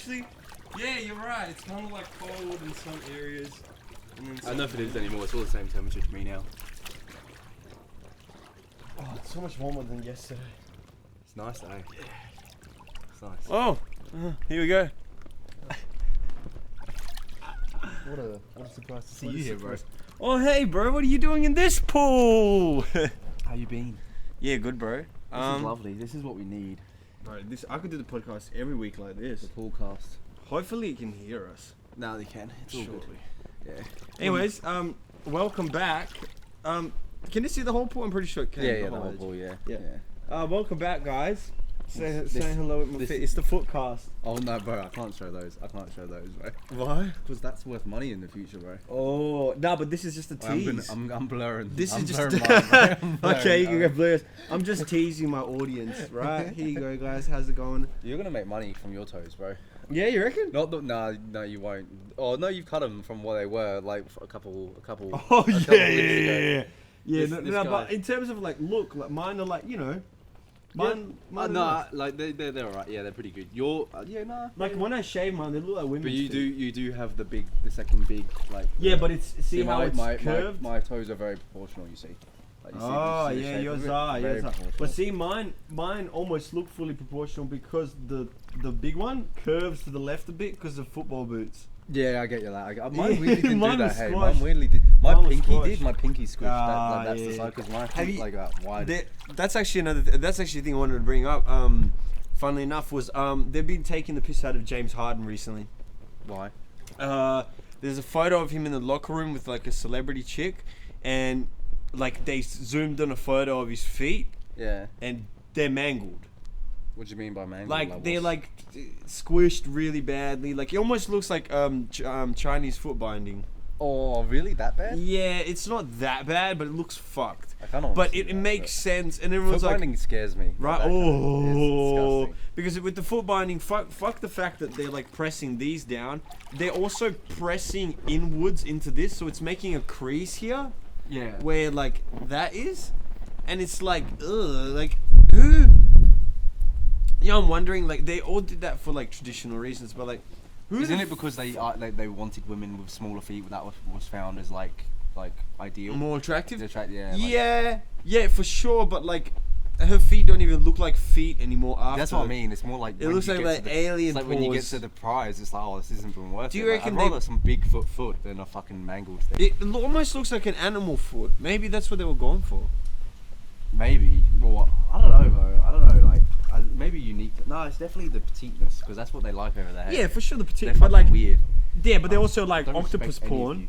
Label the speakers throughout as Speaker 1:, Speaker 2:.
Speaker 1: actually, yeah, you're right. It's kind of like cold in some areas. And then
Speaker 2: I don't know if it is anymore. It's all the same temperature to me now.
Speaker 1: Oh, it's so much warmer than yesterday.
Speaker 2: It's nice, eh?
Speaker 1: Yeah.
Speaker 2: It's nice.
Speaker 1: Oh, here we go.
Speaker 2: What a surprise to see you here, bro.
Speaker 1: Oh, hey, bro. What are you doing in this pool?
Speaker 2: How you been?
Speaker 1: Yeah, good, bro.
Speaker 2: This is lovely. This is what we need.
Speaker 1: Bro, I could do the podcast every week like this.
Speaker 2: The PoolCast.
Speaker 1: Hopefully, you can hear us.
Speaker 2: No, they can. It's all good. Yeah.
Speaker 1: Anyways, welcome back. Can you see the whole pool? I'm pretty sure it can.
Speaker 2: Yeah, the whole pool, yeah.
Speaker 1: Welcome back, guys. Say hello with my
Speaker 2: this-
Speaker 1: feet. It's the footcast.
Speaker 2: Oh no, bro, I can't show those. Bro.
Speaker 1: Why?
Speaker 2: Because that's worth money in the future, bro.
Speaker 1: Oh, no, but this is just a tease.
Speaker 2: I'm blurring.
Speaker 1: This
Speaker 2: I'm
Speaker 1: is just
Speaker 2: blurring
Speaker 1: okay. You can get blurs. I'm just teasing my audience, right? Here you go, guys. How's it going?
Speaker 2: You're gonna make money from your toes, bro.
Speaker 1: Yeah, you reckon?
Speaker 2: No, you won't. Oh no, you've cut them from what they were like a couple.
Speaker 1: Oh
Speaker 2: a couple weeks ago.
Speaker 1: Yeah.
Speaker 2: This
Speaker 1: No,
Speaker 2: guy-
Speaker 1: but in terms of like look, like mine are like mine.
Speaker 2: No,
Speaker 1: are nice.
Speaker 2: like they're alright. Yeah, they're pretty good.
Speaker 1: Like when I shave mine, they look like women's
Speaker 2: But you
Speaker 1: feet.
Speaker 2: do have the second big like.
Speaker 1: Yeah, but it's how
Speaker 2: my,
Speaker 1: it's
Speaker 2: my,
Speaker 1: curved.
Speaker 2: My toes are very proportional. You see. Like, you see
Speaker 1: Oh
Speaker 2: the
Speaker 1: yeah,
Speaker 2: shape
Speaker 1: yours
Speaker 2: of it?
Speaker 1: are.
Speaker 2: Very
Speaker 1: Yours are.
Speaker 2: proportional.
Speaker 1: But see, mine almost look fully proportional because the big one curves to the left a bit because of football boots.
Speaker 2: Yeah, I get you that. Mine weirdly didn't
Speaker 1: Mine
Speaker 2: do
Speaker 1: was
Speaker 2: that. Hey,
Speaker 1: squashed.
Speaker 2: mine weirdly did. My
Speaker 1: Mine was
Speaker 2: pinky
Speaker 1: squashed.
Speaker 2: did. My pinky squished. That's
Speaker 1: yeah.
Speaker 2: the side because mine
Speaker 1: Have
Speaker 2: feet
Speaker 1: you-
Speaker 2: like wide.
Speaker 1: That's actually that's actually a thing I wanted to bring up. Funnily enough, was they've been taking the piss out of James Harden recently.
Speaker 2: Why?
Speaker 1: There's a photo of him in the locker room with like a celebrity chick, and like they zoomed on a photo of his feet,
Speaker 2: Yeah.
Speaker 1: and they're mangled.
Speaker 2: What do you mean by mangled?
Speaker 1: Like they're like squished really badly. Like it almost looks like Chinese foot binding.
Speaker 2: Oh, really? That bad?
Speaker 1: Yeah, it's not that bad, but it looks fucked.
Speaker 2: I kind of.
Speaker 1: But it makes sense, and everyone's
Speaker 2: Foot
Speaker 1: like,
Speaker 2: binding scares me.
Speaker 1: right?
Speaker 2: That kind of is
Speaker 1: Oh,
Speaker 2: disgusting.
Speaker 1: because with the foot binding, fuck the fact that they're like pressing these down. They're also pressing inwards into this, so it's making a crease here
Speaker 2: Yeah.
Speaker 1: where like that is, and it's like, ugh, like who? You know, I'm wondering, like they all did that for like traditional reasons, but like, who?
Speaker 2: Isn't it because they wanted women with smaller feet that was found as like ideal?
Speaker 1: more attractive?
Speaker 2: Yeah.
Speaker 1: Yeah, for sure. But like, her feet don't even look like feet anymore. After
Speaker 2: That's what I mean. It's more like
Speaker 1: It
Speaker 2: when
Speaker 1: looks
Speaker 2: you
Speaker 1: like
Speaker 2: get
Speaker 1: that
Speaker 2: to the-
Speaker 1: alien
Speaker 2: It's like when you get
Speaker 1: pose.
Speaker 2: to the prize, it's like, oh, this isn't even worth it.
Speaker 1: Do you
Speaker 2: Like,
Speaker 1: reckon
Speaker 2: I'd
Speaker 1: they-
Speaker 2: rather some big foot than a fucking mangled thing?
Speaker 1: It almost looks like an animal foot. Maybe that's what they were going for.
Speaker 2: Maybe, but what? I don't know, bro. I don't know. Like, maybe unique. No, it's definitely the petiteness because that's what they like over there.
Speaker 1: Yeah, for sure the
Speaker 2: They're
Speaker 1: petite, but like,
Speaker 2: weird.
Speaker 1: yeah, but they also like
Speaker 2: Don't respect
Speaker 1: octopus
Speaker 2: any of
Speaker 1: porn.
Speaker 2: you.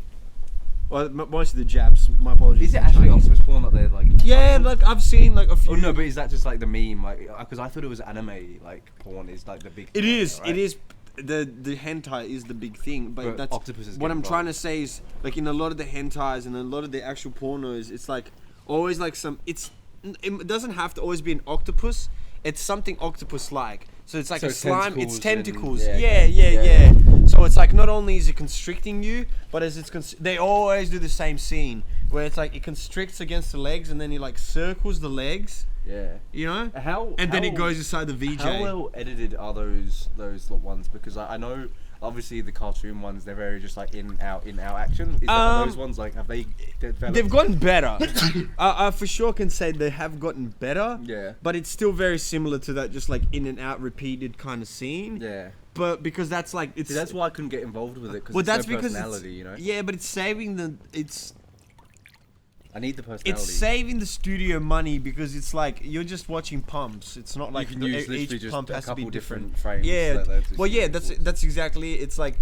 Speaker 1: Well, most of the Japs. My apologies.
Speaker 2: Is it actually octopus porn that they're like?
Speaker 1: Yeah, like I've seen like a few.
Speaker 2: Oh no, but is that just like the meme? Like, because I thought it was anime. Like, porn is like the big.
Speaker 1: It
Speaker 2: thing,
Speaker 1: is.
Speaker 2: right?
Speaker 1: It is. The hentai is the big thing, but that's
Speaker 2: octopuses
Speaker 1: what
Speaker 2: get
Speaker 1: I'm trying to
Speaker 2: involved.
Speaker 1: say is like in a lot of the hentais and a lot of the actual pornos, it's like always like it doesn't have to always be an octopus. It's something octopus-like. So it's like
Speaker 2: So
Speaker 1: a slime. It's
Speaker 2: tentacles
Speaker 1: tentacles.
Speaker 2: and-
Speaker 1: Yeah. So it's like not only is it constricting you, but as they always do the same scene where it's like it constricts against the legs and then it like circles the legs.
Speaker 2: Yeah.
Speaker 1: You know.
Speaker 2: How?
Speaker 1: And then it
Speaker 2: how-
Speaker 1: goes inside the VJ.
Speaker 2: How well edited are those ones? Because I know obviously the cartoon ones they're very just like in out action. Is that those ones like have they developed?
Speaker 1: They've gotten better. I for sure can say they have gotten better.
Speaker 2: Yeah.
Speaker 1: But it's still very similar to that, just like in and out, repeated kind of scene.
Speaker 2: Yeah.
Speaker 1: But because that's like it's.
Speaker 2: See, that's why I couldn't get involved with it because
Speaker 1: Well,
Speaker 2: it's
Speaker 1: that's
Speaker 2: no
Speaker 1: because
Speaker 2: personality, you know.
Speaker 1: Yeah, but it's saving
Speaker 2: I need the personality.
Speaker 1: it's saving the studio money because it's like you're just watching pumps. It's not like
Speaker 2: you can use literally
Speaker 1: each
Speaker 2: just
Speaker 1: pump
Speaker 2: a
Speaker 1: has to be
Speaker 2: couple
Speaker 1: different.
Speaker 2: different frames.
Speaker 1: Yeah. Well, yeah, that's exactly it. It's like,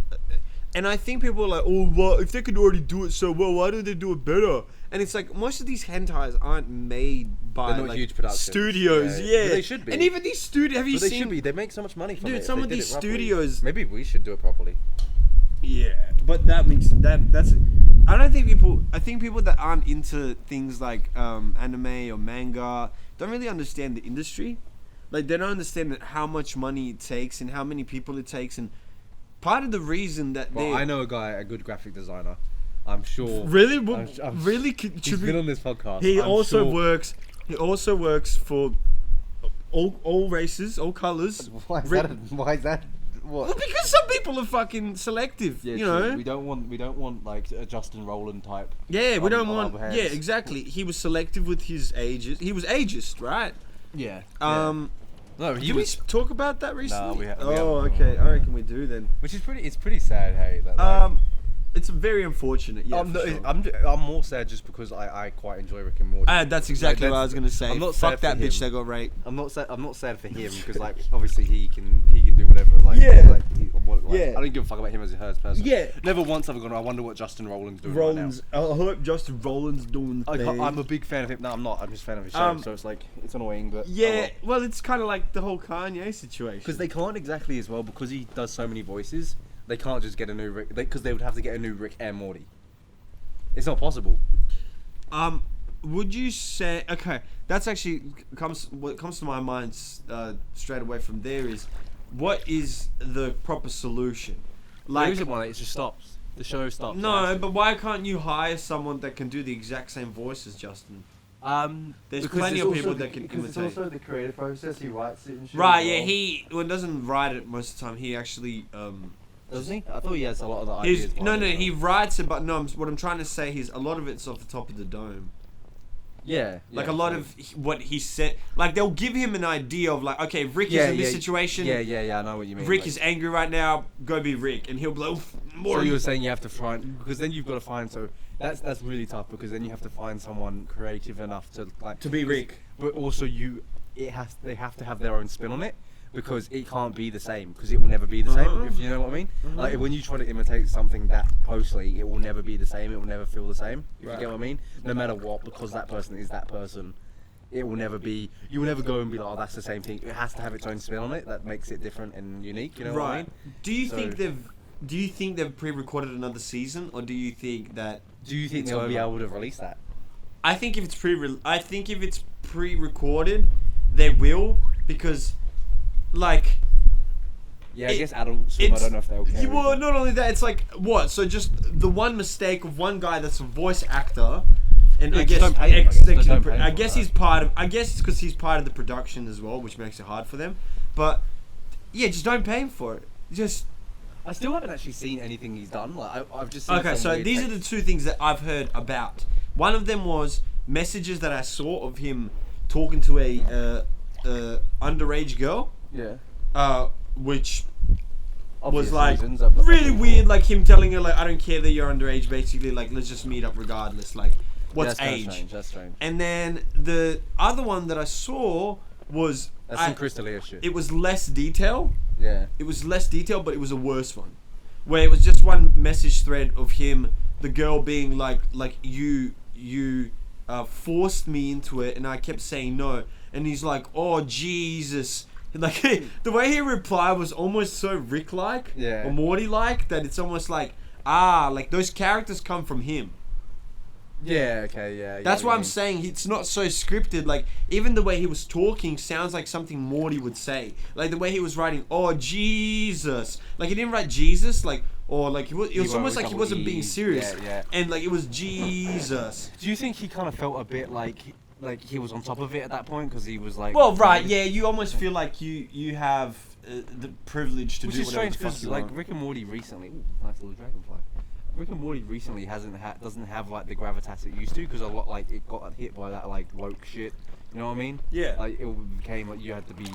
Speaker 1: and I think people are like, oh, well, if they could already do it so well, why don't they do it better? And it's like most of these hentais aren't made by
Speaker 2: They're not
Speaker 1: like
Speaker 2: huge productions.
Speaker 1: studios.
Speaker 2: Yeah.
Speaker 1: Yeah,
Speaker 2: But they should be.
Speaker 1: And even these studios, have you
Speaker 2: But they
Speaker 1: seen?
Speaker 2: should be. They make so much money from
Speaker 1: Dude,
Speaker 2: it. if
Speaker 1: some
Speaker 2: they
Speaker 1: of
Speaker 2: did
Speaker 1: these
Speaker 2: it properly.
Speaker 1: studios-
Speaker 2: Maybe we should do it properly.
Speaker 1: Yeah, but that's. I don't think people. I think people that aren't into things like anime or manga don't really understand the industry. Like they don't understand that how much money it takes and how many people it takes, and part of the reason that
Speaker 2: Well,
Speaker 1: they
Speaker 2: I know a good graphic designer. I'm sure.
Speaker 1: really
Speaker 2: I'm
Speaker 1: really
Speaker 2: He's been on this podcast.
Speaker 1: He
Speaker 2: I'm
Speaker 1: also
Speaker 2: sure.
Speaker 1: works. He also works for all races, all colors.
Speaker 2: Why is
Speaker 1: Ri-
Speaker 2: that? Why is that? What?
Speaker 1: Well, because some people are fucking selective.
Speaker 2: Yeah,
Speaker 1: you
Speaker 2: true.
Speaker 1: know.
Speaker 2: We don't want like a Justin Roland type.
Speaker 1: Yeah, we don't want.
Speaker 2: on our
Speaker 1: Yeah,
Speaker 2: hands.
Speaker 1: exactly. He was selective with his ages. He was ageist, right?
Speaker 2: Yeah.
Speaker 1: Did
Speaker 2: No,
Speaker 1: we talk about that recently?
Speaker 2: we
Speaker 1: Oh,
Speaker 2: haven't.
Speaker 1: okay. I reckon we do then.
Speaker 2: Which is pretty. It's pretty sad, hey. That, like,
Speaker 1: It's very unfortunate. Yeah, for sure.
Speaker 2: I'm more sad just because I quite enjoy Rick and Morty.
Speaker 1: That's exactly what I was gonna say.
Speaker 2: I'm not
Speaker 1: Fuck
Speaker 2: sad
Speaker 1: that
Speaker 2: for
Speaker 1: bitch
Speaker 2: him.
Speaker 1: that got raped.
Speaker 2: I'm not sad for him because like obviously he can do whatever. Like,
Speaker 1: Yeah.
Speaker 2: I don't give a fuck about him as a person.
Speaker 1: Yeah.
Speaker 2: Never once have I gone. I wonder what Justin Roland's doing
Speaker 1: Rollins.
Speaker 2: right
Speaker 1: I hope Justin Rollins doing.
Speaker 2: now. I'm a big fan of him. No, I'm not. I'm just a fan of his show. So it's like it's annoying, but
Speaker 1: Yeah. Well, it's kind of like the whole Kanye situation.
Speaker 2: because they can't exactly as well because he does so many voices. They can't just get a new Rick because they would have to get a new Rick and Morty. It's not possible.
Speaker 1: Would you say okay? That's actually what comes to my mind straight away from there is, what is the proper solution?
Speaker 2: There isn't one. It just stops. The show stops.
Speaker 1: No, but why can't you hire someone that can do the exact same voice as Justin? There's plenty of people that can imitate.
Speaker 2: It's also the creative process. He writes it and shit.
Speaker 1: Right?
Speaker 2: as
Speaker 1: Yeah.
Speaker 2: well.
Speaker 1: He doesn't write it most of the time. He actually
Speaker 2: Doesn't he? I thought he has a lot of the
Speaker 1: He's,
Speaker 2: ideas.
Speaker 1: no,
Speaker 2: behind it,
Speaker 1: he
Speaker 2: so-
Speaker 1: writes it, but no. What I'm trying to say is a lot of it's off the top of the dome.
Speaker 2: Yeah.
Speaker 1: Like a lot of what he said, like they'll give him an idea of like, okay, Rick is in this situation.
Speaker 2: Yeah. I know what you mean.
Speaker 1: Rick
Speaker 2: like,
Speaker 1: is angry right now. Go be Rick, and he'll be like, more.
Speaker 2: So you were saying you have to find because then you've got to find. So that's really tough because then you have to find someone creative enough to like
Speaker 1: to be Rick.
Speaker 2: But also they have to have their own spin on it. Because it can't be the same, because it will never be the same, if you know what I mean. Like when you try to imitate something that closely, it will never be the same. It will never feel the same. If you get what I mean, no matter what, because that person is that person, it will never be. You will never go and be like, oh, that's the same thing. It has to have its own spin on it that makes it different and unique. You know what I mean?
Speaker 1: Do you think they've pre-recorded another season, or do you think that?
Speaker 2: Do you think they'll be able to release that?
Speaker 1: I think if it's pre-recorded, they will, because. Like,
Speaker 2: yeah, I guess Adult Swim. I don't know if they'll care.
Speaker 1: Well, not only that, it's like what? So just the one mistake of one guy that's a voice actor, and
Speaker 2: Yeah,
Speaker 1: I
Speaker 2: just
Speaker 1: guess
Speaker 2: don't pay him,
Speaker 1: I guess he's part of. I guess it's because he's part of the production as well, which makes it hard for them. But yeah, just don't pay him for it. Just.
Speaker 2: I still haven't actually seen anything he's done. Like I've just seen
Speaker 1: Okay,
Speaker 2: some
Speaker 1: so
Speaker 2: weird
Speaker 1: these are
Speaker 2: text.
Speaker 1: the two things that I've heard about. One of them was messages that I saw of him talking to a underage girl.
Speaker 2: Yeah.
Speaker 1: Which
Speaker 2: Obvious
Speaker 1: was like
Speaker 2: reasons, but
Speaker 1: really
Speaker 2: that's
Speaker 1: weird, like him telling her like, I don't care that you're underage, basically, like let's just meet up regardless, like what's
Speaker 2: that's
Speaker 1: age.
Speaker 2: Strange, that's strange.
Speaker 1: And then the other one that I saw was
Speaker 2: That's some Chris D'Elia shit.
Speaker 1: it was less detail.
Speaker 2: Yeah.
Speaker 1: It was less detail, but it was a worse one, where it was just one message thread of him, the girl being like you forced me into it, and I kept saying no, and he's like, oh Jesus. Like the way he replied was almost so Rick-like or Morty-like that it's almost like like those characters come from him.
Speaker 2: Yeah. Okay. Yeah.
Speaker 1: That's why I'm saying it's not so scripted. Like even the way he was talking sounds like something Morty would say. Like the way he was writing, oh Jesus. Like he didn't write Jesus. Like or like it was almost like he wasn't being serious.
Speaker 2: Yeah.
Speaker 1: And like it was Jesus.
Speaker 2: Do you think he kind of felt a bit like he was on top of it at that point because he was like?
Speaker 1: Well, right, yeah, you almost feel like you have the privilege to
Speaker 2: Which
Speaker 1: do
Speaker 2: is
Speaker 1: whatever
Speaker 2: strange
Speaker 1: the fuck
Speaker 2: because
Speaker 1: you
Speaker 2: like
Speaker 1: want.
Speaker 2: Rick and Morty recently, nice little dragonfly. Rick and Morty recently doesn't have like the gravitas it used to because a lot like it got hit by that like woke shit. You know what I mean?
Speaker 1: Yeah.
Speaker 2: Like it became like you had to be,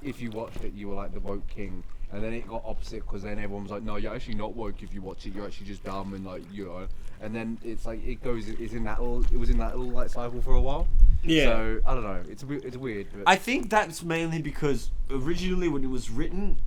Speaker 2: if you watched it, you were like the woke king. And then it got opposite because then everyone was like, no, you're actually not woke if you watch it. You're actually just dumb and like, you know. And then it's like it was in that little like cycle for a while.
Speaker 1: Yeah.
Speaker 2: So I don't know. It's weird. But
Speaker 1: I think that's mainly because originally when it was written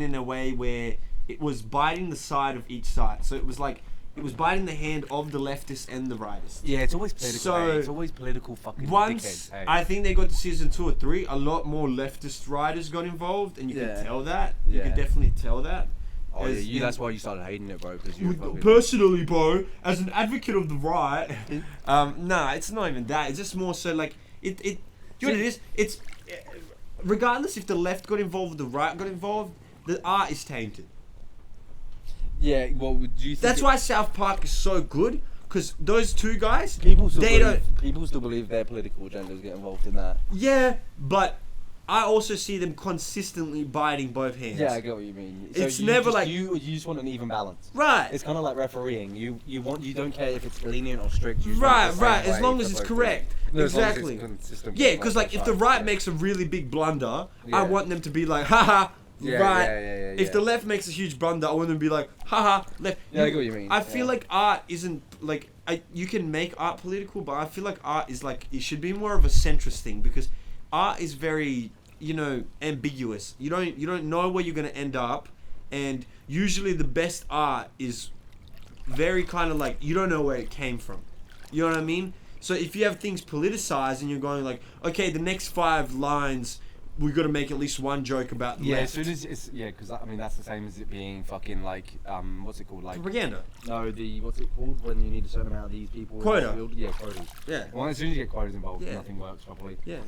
Speaker 1: in a way where it was biting the side of each side. So it was like it was biting the hand of the leftists and the rightists.
Speaker 2: yeah, it's always political.
Speaker 1: So,
Speaker 2: it's always political fucking
Speaker 1: Once
Speaker 2: dickheads. Hey.
Speaker 1: I think they got to season 2 or 3, a lot more leftist writers got involved, and you
Speaker 2: Yeah.
Speaker 1: could tell that. You
Speaker 2: Yeah.
Speaker 1: could definitely tell that.
Speaker 2: Oh yeah,
Speaker 1: As in-
Speaker 2: that's why you started hating it, bro. Because you fucking...
Speaker 1: Personally, bro, as an advocate of the right, nah, it's not even that. It's just more so like it. Do you know what it is? It's regardless if the left got involved or the right got involved, the art is tainted.
Speaker 2: Yeah, well, do you think
Speaker 1: That's why South Park is so good, because those two guys,
Speaker 2: people still
Speaker 1: they don't.
Speaker 2: believe their political agendas get involved in that.
Speaker 1: Yeah, but I also see them consistently biting both hands.
Speaker 2: Yeah, I get what you mean.
Speaker 1: It's never like
Speaker 2: you just want an even balance.
Speaker 1: Right.
Speaker 2: It's kind of like refereeing. You don't care if it's lenient or strict. You just
Speaker 1: Right,
Speaker 2: want the
Speaker 1: right.
Speaker 2: same
Speaker 1: As
Speaker 2: way
Speaker 1: long
Speaker 2: for
Speaker 1: as it's
Speaker 2: both
Speaker 1: correct.
Speaker 2: people. No, as long as it's
Speaker 1: Exactly.
Speaker 2: consistent
Speaker 1: Yeah,
Speaker 2: with
Speaker 1: because
Speaker 2: both
Speaker 1: like if the
Speaker 2: sides,
Speaker 1: right
Speaker 2: yeah.
Speaker 1: makes a really big blunder,
Speaker 2: Yeah.
Speaker 1: I want them to be like, haha,
Speaker 2: Yeah,
Speaker 1: right.
Speaker 2: yeah.
Speaker 1: If the left makes a huge blunder, I want them to be like, haha, left.
Speaker 2: Yeah, I get what you mean.
Speaker 1: I feel like art isn't like you can make art political, but I feel like art is like it should be more of a centrist thing because art is very ambiguous. You don't know where you're gonna end up, and usually the best art is very kind of like you don't know where it came from. You know what I mean? So if you have things politicized and you're going like, okay, the next 5 lines, we got to make at least one joke about the
Speaker 2: Yeah,
Speaker 1: left.
Speaker 2: as soon as it's because I mean that's the same as it being fucking like what's it called like
Speaker 1: Propaganda.
Speaker 2: no what's it called when you need a certain amount of these people in
Speaker 1: Quota.
Speaker 2: the field? Yeah, quotas.
Speaker 1: Yeah.
Speaker 2: Well, as soon as you get quotas involved,
Speaker 1: Yeah.
Speaker 2: nothing works properly.
Speaker 1: Yeah.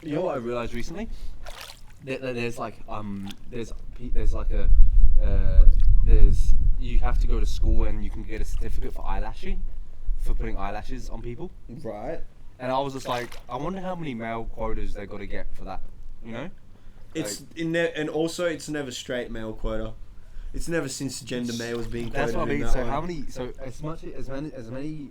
Speaker 2: You know what I realized recently? There's like you have to go to school and you can get a certificate for eyelashing, for putting eyelashes on people.
Speaker 1: Right.
Speaker 2: And I was just like, I wonder how many male quotas they got to get for that. You know?
Speaker 1: It's and also it's never straight male quota. It's never cisgender male was being quoted.
Speaker 2: That's what I
Speaker 1: in
Speaker 2: mean.
Speaker 1: that
Speaker 2: So
Speaker 1: way.
Speaker 2: how many? So as many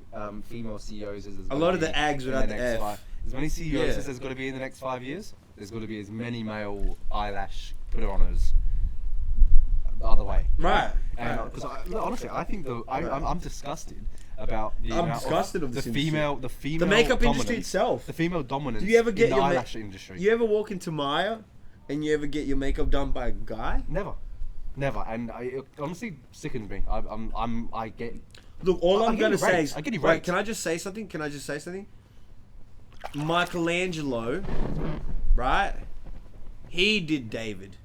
Speaker 2: female CEOs as there's
Speaker 1: A
Speaker 2: gonna
Speaker 1: lot of
Speaker 2: be
Speaker 1: the ags
Speaker 2: in
Speaker 1: without
Speaker 2: the
Speaker 1: the
Speaker 2: next
Speaker 1: F.
Speaker 2: as many CEOs
Speaker 1: Yeah.
Speaker 2: as there's got to be in the next 5 years. There's got to be as many male eyelash put-oners the other way.
Speaker 1: Right.
Speaker 2: And because honestly, I think I'm disgusted about the
Speaker 1: I'm
Speaker 2: amount
Speaker 1: disgusted of
Speaker 2: the
Speaker 1: this
Speaker 2: female
Speaker 1: The makeup industry
Speaker 2: dominance-
Speaker 1: itself.
Speaker 2: The female dominance.
Speaker 1: Do you ever get
Speaker 2: in the
Speaker 1: your
Speaker 2: eyelash industry?
Speaker 1: You ever walk into Maya and you ever get your makeup done by a guy?
Speaker 2: Never, and it honestly sickens me. I get.
Speaker 1: Look, all I'm
Speaker 2: I get
Speaker 1: gonna say
Speaker 2: erased.
Speaker 1: is,
Speaker 2: I get
Speaker 1: wait,
Speaker 2: erased.
Speaker 1: can I just say something? Michelangelo, right? He did David.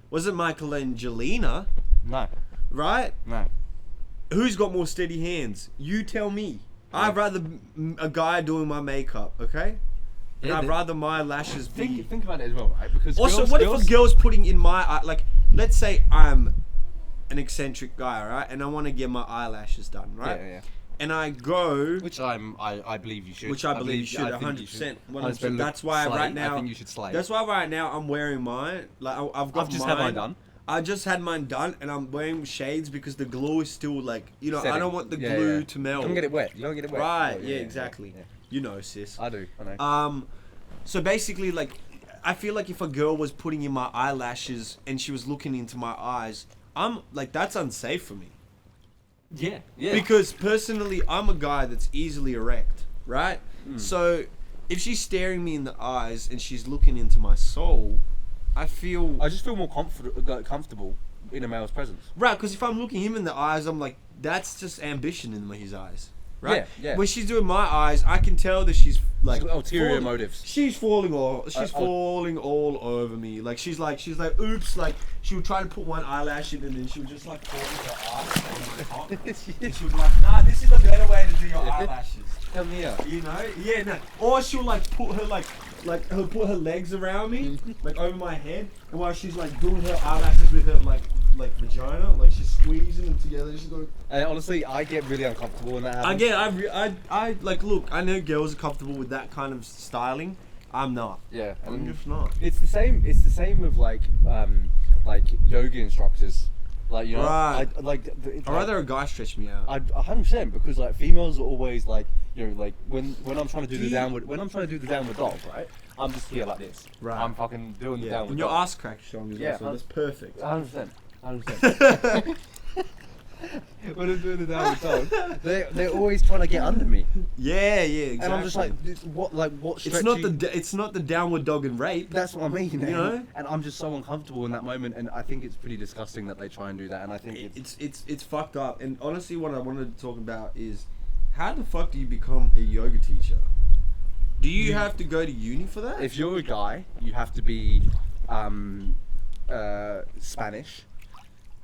Speaker 1: Wasn't Michelangelina,
Speaker 2: No,
Speaker 1: right?
Speaker 2: no.
Speaker 1: Who's got more steady hands? You tell me. I'd rather a guy doing my makeup, okay? And
Speaker 2: Yeah,
Speaker 1: I'd rather my lashes be.
Speaker 2: Think about it as well, right? Because
Speaker 1: Also,
Speaker 2: girls,
Speaker 1: what
Speaker 2: girls,
Speaker 1: if a girl's putting in my eye, like, let's say I'm an eccentric guy, right? And I want to get my eyelashes done, right?
Speaker 2: Yeah.
Speaker 1: And I go,
Speaker 2: Which I believe you should.
Speaker 1: which I believe you should,
Speaker 2: I think
Speaker 1: 100%.
Speaker 2: 100%.
Speaker 1: That's why
Speaker 2: Slay.
Speaker 1: right now,
Speaker 2: I think you should slay.
Speaker 1: that's why right now I'm wearing mine. Like I've got
Speaker 2: I've just
Speaker 1: mine.
Speaker 2: had mine done.
Speaker 1: I just had mine done, and I'm wearing shades because the glue is still like, I
Speaker 2: Setting.
Speaker 1: don't want the
Speaker 2: Yeah,
Speaker 1: glue
Speaker 2: yeah.
Speaker 1: to melt.
Speaker 2: You don't get it wet. You don't get it wet.
Speaker 1: Right?
Speaker 2: Oh,
Speaker 1: Yeah, exactly.
Speaker 2: yeah.
Speaker 1: You know, sis.
Speaker 2: I do. I know.
Speaker 1: So basically, like, I feel like if a girl was putting in my eyelashes and she was looking into my eyes, I'm like, that's unsafe for me.
Speaker 2: Yeah.
Speaker 1: Because personally, I'm a guy that's easily erect, right? So if she's staring me in the eyes and she's looking into my soul, I
Speaker 2: just feel more comfortable in a male's presence.
Speaker 1: right. Because if I'm looking him in the eyes, I'm like, that's just ambition in his eyes, right?
Speaker 2: Yeah.
Speaker 1: When she's doing my eyes, I can tell that she's like
Speaker 2: Ulterior
Speaker 1: falling-
Speaker 2: motives.
Speaker 1: She's falling all over me. Like she's like, oops. Like she would try to put one eyelash in, and then she would just like fall with her eyes on my top. And she would be like, nah, this is a better way to do your eyelashes.
Speaker 2: Come here.
Speaker 1: You know? Yeah, no. Or she'll like put her he'll put her legs around me, like over my head, and while she's like doing her eyelashes with her like vagina, like she's squeezing them together. She's going.
Speaker 2: And honestly, I get really uncomfortable when that happens.
Speaker 1: I like look. I know girls are comfortable with that kind of styling. I'm not.
Speaker 2: Yeah,
Speaker 1: I'm just not.
Speaker 2: It's the same. It's the same with like yoga instructors. Like
Speaker 1: Right.
Speaker 2: I'd
Speaker 1: I'd rather a guy stretch me out.
Speaker 2: 100% because like females are always like like when I'm trying to do the downward dog, right? I'm just here like this.
Speaker 1: Right.
Speaker 2: I'm fucking doing the downward
Speaker 1: And your
Speaker 2: dog.
Speaker 1: ass crack strong as
Speaker 2: Yeah,
Speaker 1: well, so that's perfect.
Speaker 2: 100%. When I'm doing the downward dog, they're always trying to get under me,
Speaker 1: Yeah, exactly.
Speaker 2: and I'm just like, what?
Speaker 1: It's not the downward dog and rape.
Speaker 2: That's what I mean,
Speaker 1: You know?
Speaker 2: And I'm just so uncomfortable in that moment, and I think it's pretty disgusting that they try and do that, and I think
Speaker 1: It's fucked up. And honestly, what I wanted to talk about is how the fuck do you become a yoga teacher? Do you have to go to uni for that?
Speaker 2: if you're a guy, you have to be Spanish.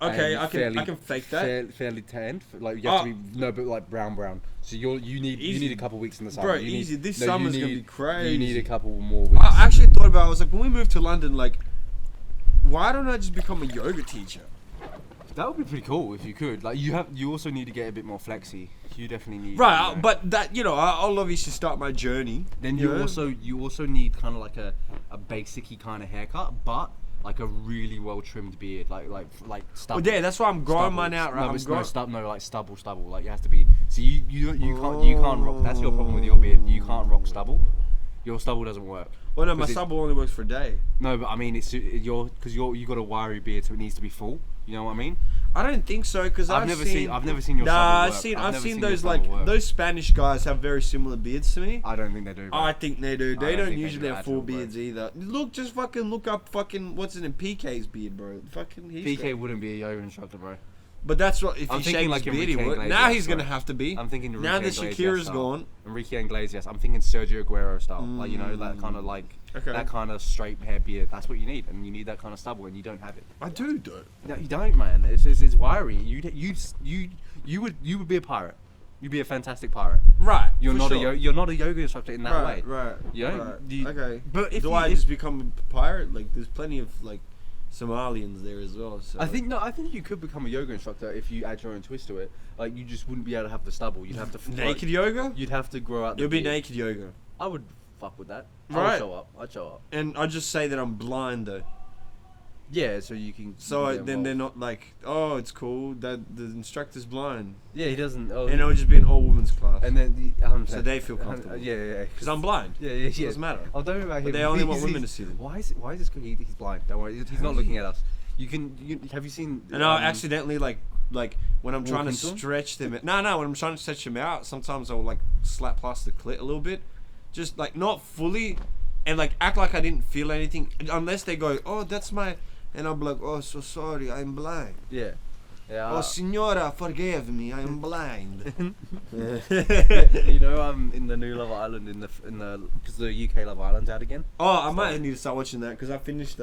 Speaker 1: Okay,
Speaker 2: and
Speaker 1: I can fake that.
Speaker 2: Fairly tanned, like you have to be but like brown. So you need
Speaker 1: Easy.
Speaker 2: a couple weeks in the summer.
Speaker 1: Bro,
Speaker 2: You need-
Speaker 1: easy. This
Speaker 2: no,
Speaker 1: summer's
Speaker 2: you
Speaker 1: gonna
Speaker 2: need-
Speaker 1: be crazy.
Speaker 2: You need a couple more weeks.
Speaker 1: I actually thought about it. I was like, when we moved to London, like, why don't I just become a yoga teacher?
Speaker 2: That would be pretty cool if you could. Like you also need to get a bit more flexy. You definitely need.
Speaker 1: Right,
Speaker 2: you know.
Speaker 1: but that I'll obviously start my journey.
Speaker 2: Then
Speaker 1: you
Speaker 2: you
Speaker 1: know?
Speaker 2: also need kind of like a a basicy kind of haircut, but like a really well trimmed beard, like stubble.
Speaker 1: Well, yeah, that's why I'm growing
Speaker 2: Stubble.
Speaker 1: mine out, right?
Speaker 2: No, it's like stubble. Like, it has to be. So you can't rock. That's your problem with your beard. You can't rock stubble. Your stubble doesn't work.
Speaker 1: Well, no, my stubble only works for a day.
Speaker 2: No, but I mean, you got a wiry beard, so it needs to be full. You know what I mean?
Speaker 1: I don't think so, because I've never seen your
Speaker 2: stubble work.
Speaker 1: I've seen those those Spanish guys have very similar beards to me.
Speaker 2: I don't think they do. Bro.
Speaker 1: I think they do. They don't
Speaker 2: think
Speaker 1: usually
Speaker 2: do
Speaker 1: have full beards either. Just fucking look up what's in PK's beard, bro. Fucking
Speaker 2: PK wouldn't be a yoga instructor, bro.
Speaker 1: But that's what if
Speaker 2: I'm
Speaker 1: he
Speaker 2: thinking
Speaker 1: shaved
Speaker 2: like
Speaker 1: his beard, he would. Now he's gonna have to be.
Speaker 2: I'm thinking
Speaker 1: now that Shakira's gone.
Speaker 2: Enrique Iglesias. I'm thinking Sergio Aguero style. Like, you know, that kind of that kind of straight hair beard. That's what you need, and you need that kind of stubble, and you don't have it.
Speaker 1: I do, though.
Speaker 2: No, you don't, man. It's wiry. You would be a pirate. You'd be a fantastic pirate.
Speaker 1: Right.
Speaker 2: You're not a yoga instructor in that way.
Speaker 1: Right.
Speaker 2: You know?
Speaker 1: Right. Okay.
Speaker 2: But if
Speaker 1: I just become a pirate? Like, there's plenty of Somalians there as well. So.
Speaker 2: I think you could become a yoga instructor if you add your own twist to it. Like, you just wouldn't be able to have the stubble. You'd have to
Speaker 1: naked yoga.
Speaker 2: You'd have to grow out.
Speaker 1: It'll be naked yoga.
Speaker 2: I would fuck with that.
Speaker 1: Right.
Speaker 2: I'd show up.
Speaker 1: And I'd just say that I'm blind though.
Speaker 2: Yeah, so you can.
Speaker 1: So then they're not like, oh, it's cool that the instructor's blind.
Speaker 2: Yeah, he doesn't. Oh,
Speaker 1: and it'll just be an all women's class.
Speaker 2: And then
Speaker 1: so they feel comfortable.
Speaker 2: Yeah.
Speaker 1: Because I'm blind.
Speaker 2: Yeah.
Speaker 1: It doesn't matter.
Speaker 2: Oh, don't worry about him.
Speaker 1: But they only want women to see them.
Speaker 2: Why is this? He's blind. Don't worry. He's not looking at us. Have you seen?
Speaker 1: And I accidentally like when I'm trying to
Speaker 2: into
Speaker 1: stretch them. No. When I'm trying to stretch them out, sometimes I'll slap past the clit a little bit, just not fully, and act like I didn't feel anything unless they go, oh, that's my. And I'll be like, oh, so sorry, I'm blind.
Speaker 2: Yeah.
Speaker 1: Oh, signora, forgive me, I'm blind.
Speaker 2: You know, in the new Love Island, because the UK Love Island's out again.
Speaker 1: Oh, I might need to start watching that because I finished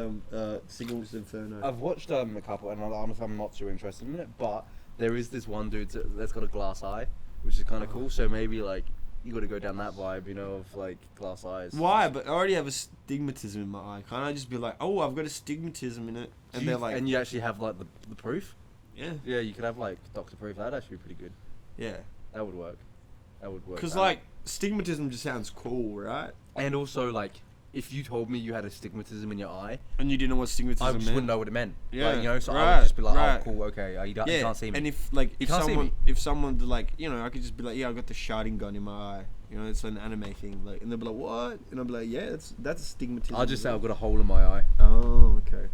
Speaker 1: Signals Inferno.
Speaker 2: I've watched a couple, and honestly, I'm not too interested in it. But there is this one dude that's got a glass eye, which is kind of cool. So maybe you got to go down that vibe, you know, of glass eyes.
Speaker 1: Why? But I already have a stigmatism in my eye. Can't I just be like, oh, I've got a stigmatism in it, and they're like,
Speaker 2: and you actually have the proof.
Speaker 1: Yeah.
Speaker 2: Yeah, you could have doctor proof. That'd actually be pretty good.
Speaker 1: Yeah.
Speaker 2: That would work.
Speaker 1: Because stigmatism just sounds cool, right?
Speaker 2: And also if you told me you had a stigmatism in your eye,
Speaker 1: and you didn't know what stigmatism
Speaker 2: I
Speaker 1: meant,
Speaker 2: just wouldn't know what it meant.
Speaker 1: Yeah.
Speaker 2: You know, so I would just be like, oh, cool, okay, you can't see me.
Speaker 1: And if someone you know, I could just be like, yeah, I got the sharding gun in my eye. You know, it's an anime thing. And they'll be like, what? And I'll be like, yeah, that's stigmatism.
Speaker 2: I'll just say I've got a hole in my eye.
Speaker 1: Oh, okay.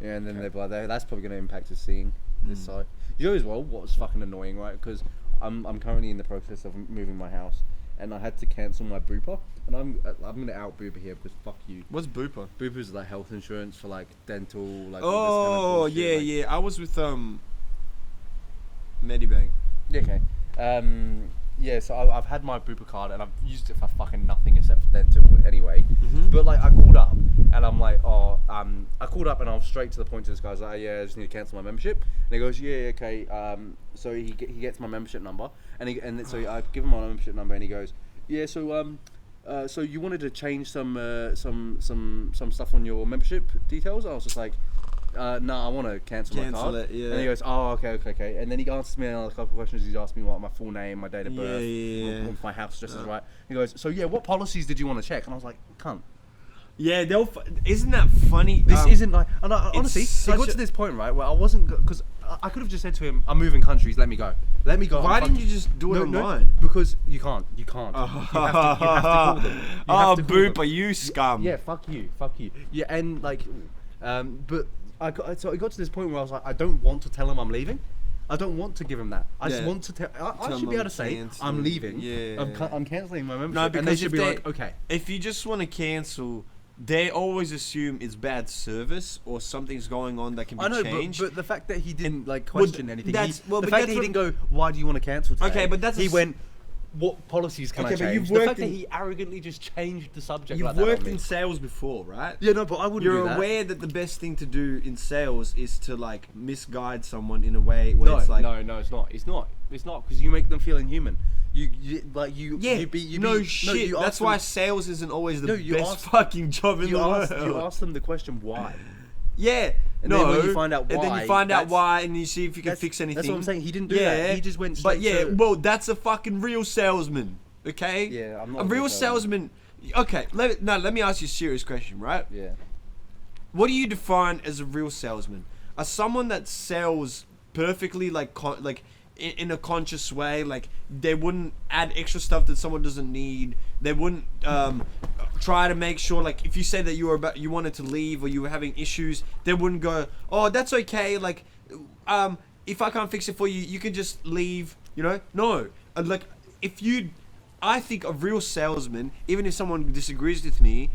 Speaker 2: Yeah, and then they'll be like, that's probably going to impact us seeing this side. You know as well, what's fucking annoying, right? Because I'm currently in the process of moving my house, and I had to cancel my Bupa, and I'm going to out Bupa here because fuck you.
Speaker 1: What's Bupa?
Speaker 2: Bupa is health insurance for dental,
Speaker 1: oh,
Speaker 2: all this kind of bullshit,
Speaker 1: yeah. I was with Medibank.
Speaker 2: Yeah, okay. Yeah, so I've had my Bupa card and I've used it for fucking nothing except for dental anyway. Mm-hmm. But I called up and I'm like, I called up and I was straight to the point to this guy. I was like, yeah, I just need to cancel my membership. And he goes, yeah, okay. So he gets my membership number so I give him my membership number and he goes, yeah, so you wanted to change some stuff on your membership details? I was just like, no, I want to cancel my card.
Speaker 1: It, yeah.
Speaker 2: And he goes, oh, okay. And then he answers me a couple of questions. He's asked me what my full name, my date of birth, if my house address is right. He goes, so yeah, what policies did you want to check? And I was like, cunt.
Speaker 1: Yeah, isn't that funny?
Speaker 2: This isn't and honestly, it got to this point, right, where I wasn't, because I could have just said to him, I'm moving countries, let me go.
Speaker 1: Why didn't you just do it online?
Speaker 2: Because you can't. You have to call them.
Speaker 1: Bupa, you scum.
Speaker 2: Yeah, fuck you. Yeah, and but so it got to this point where I was like, I don't want to tell him I'm leaving. I don't want to give him that. I just want to tell. I should be able to say I'm leaving. Yeah. I'm cancelling my membership.
Speaker 1: No, because
Speaker 2: and they should be like, okay.
Speaker 1: If you just want to cancel, they always assume it's bad service or something's going on that can be changed.
Speaker 2: But the fact that he didn't question anything. The fact
Speaker 1: that
Speaker 2: he didn't go, why do you want to cancel today?
Speaker 1: Okay, but that's
Speaker 2: he went, what policies can I change? The fact that he arrogantly just changed the subject like that.
Speaker 1: You've worked in sales before, right?
Speaker 2: Yeah, no, but I wouldn't do that.
Speaker 1: You're aware that the best thing to do in sales is to misguide someone in a way where it's like...
Speaker 2: No, it's not. It's not because you make them feel inhuman.
Speaker 1: That's why sales isn't always the best fucking job in the world.
Speaker 2: You ask them the question why.
Speaker 1: Yeah.
Speaker 2: And then when you find out why.
Speaker 1: And then you find out why and you see if you can fix anything.
Speaker 2: That's what I'm saying. He didn't do that. He just went straight
Speaker 1: that's a fucking real salesman. Okay.
Speaker 2: Yeah, I'm not
Speaker 1: a
Speaker 2: a
Speaker 1: real
Speaker 2: good
Speaker 1: salesman. Okay, let me ask you a serious question, right?
Speaker 2: Yeah.
Speaker 1: What do you define as a real salesman? As someone that sells perfectly, like in a conscious way, like they wouldn't add extra stuff that someone doesn't need. They wouldn't try to make sure, like if you say that you wanted to leave or you were having issues, they wouldn't go, oh, that's okay. Like, if I can't fix it for you, you can just leave. You know, no. Like I think a real salesman, even if someone disagrees with me,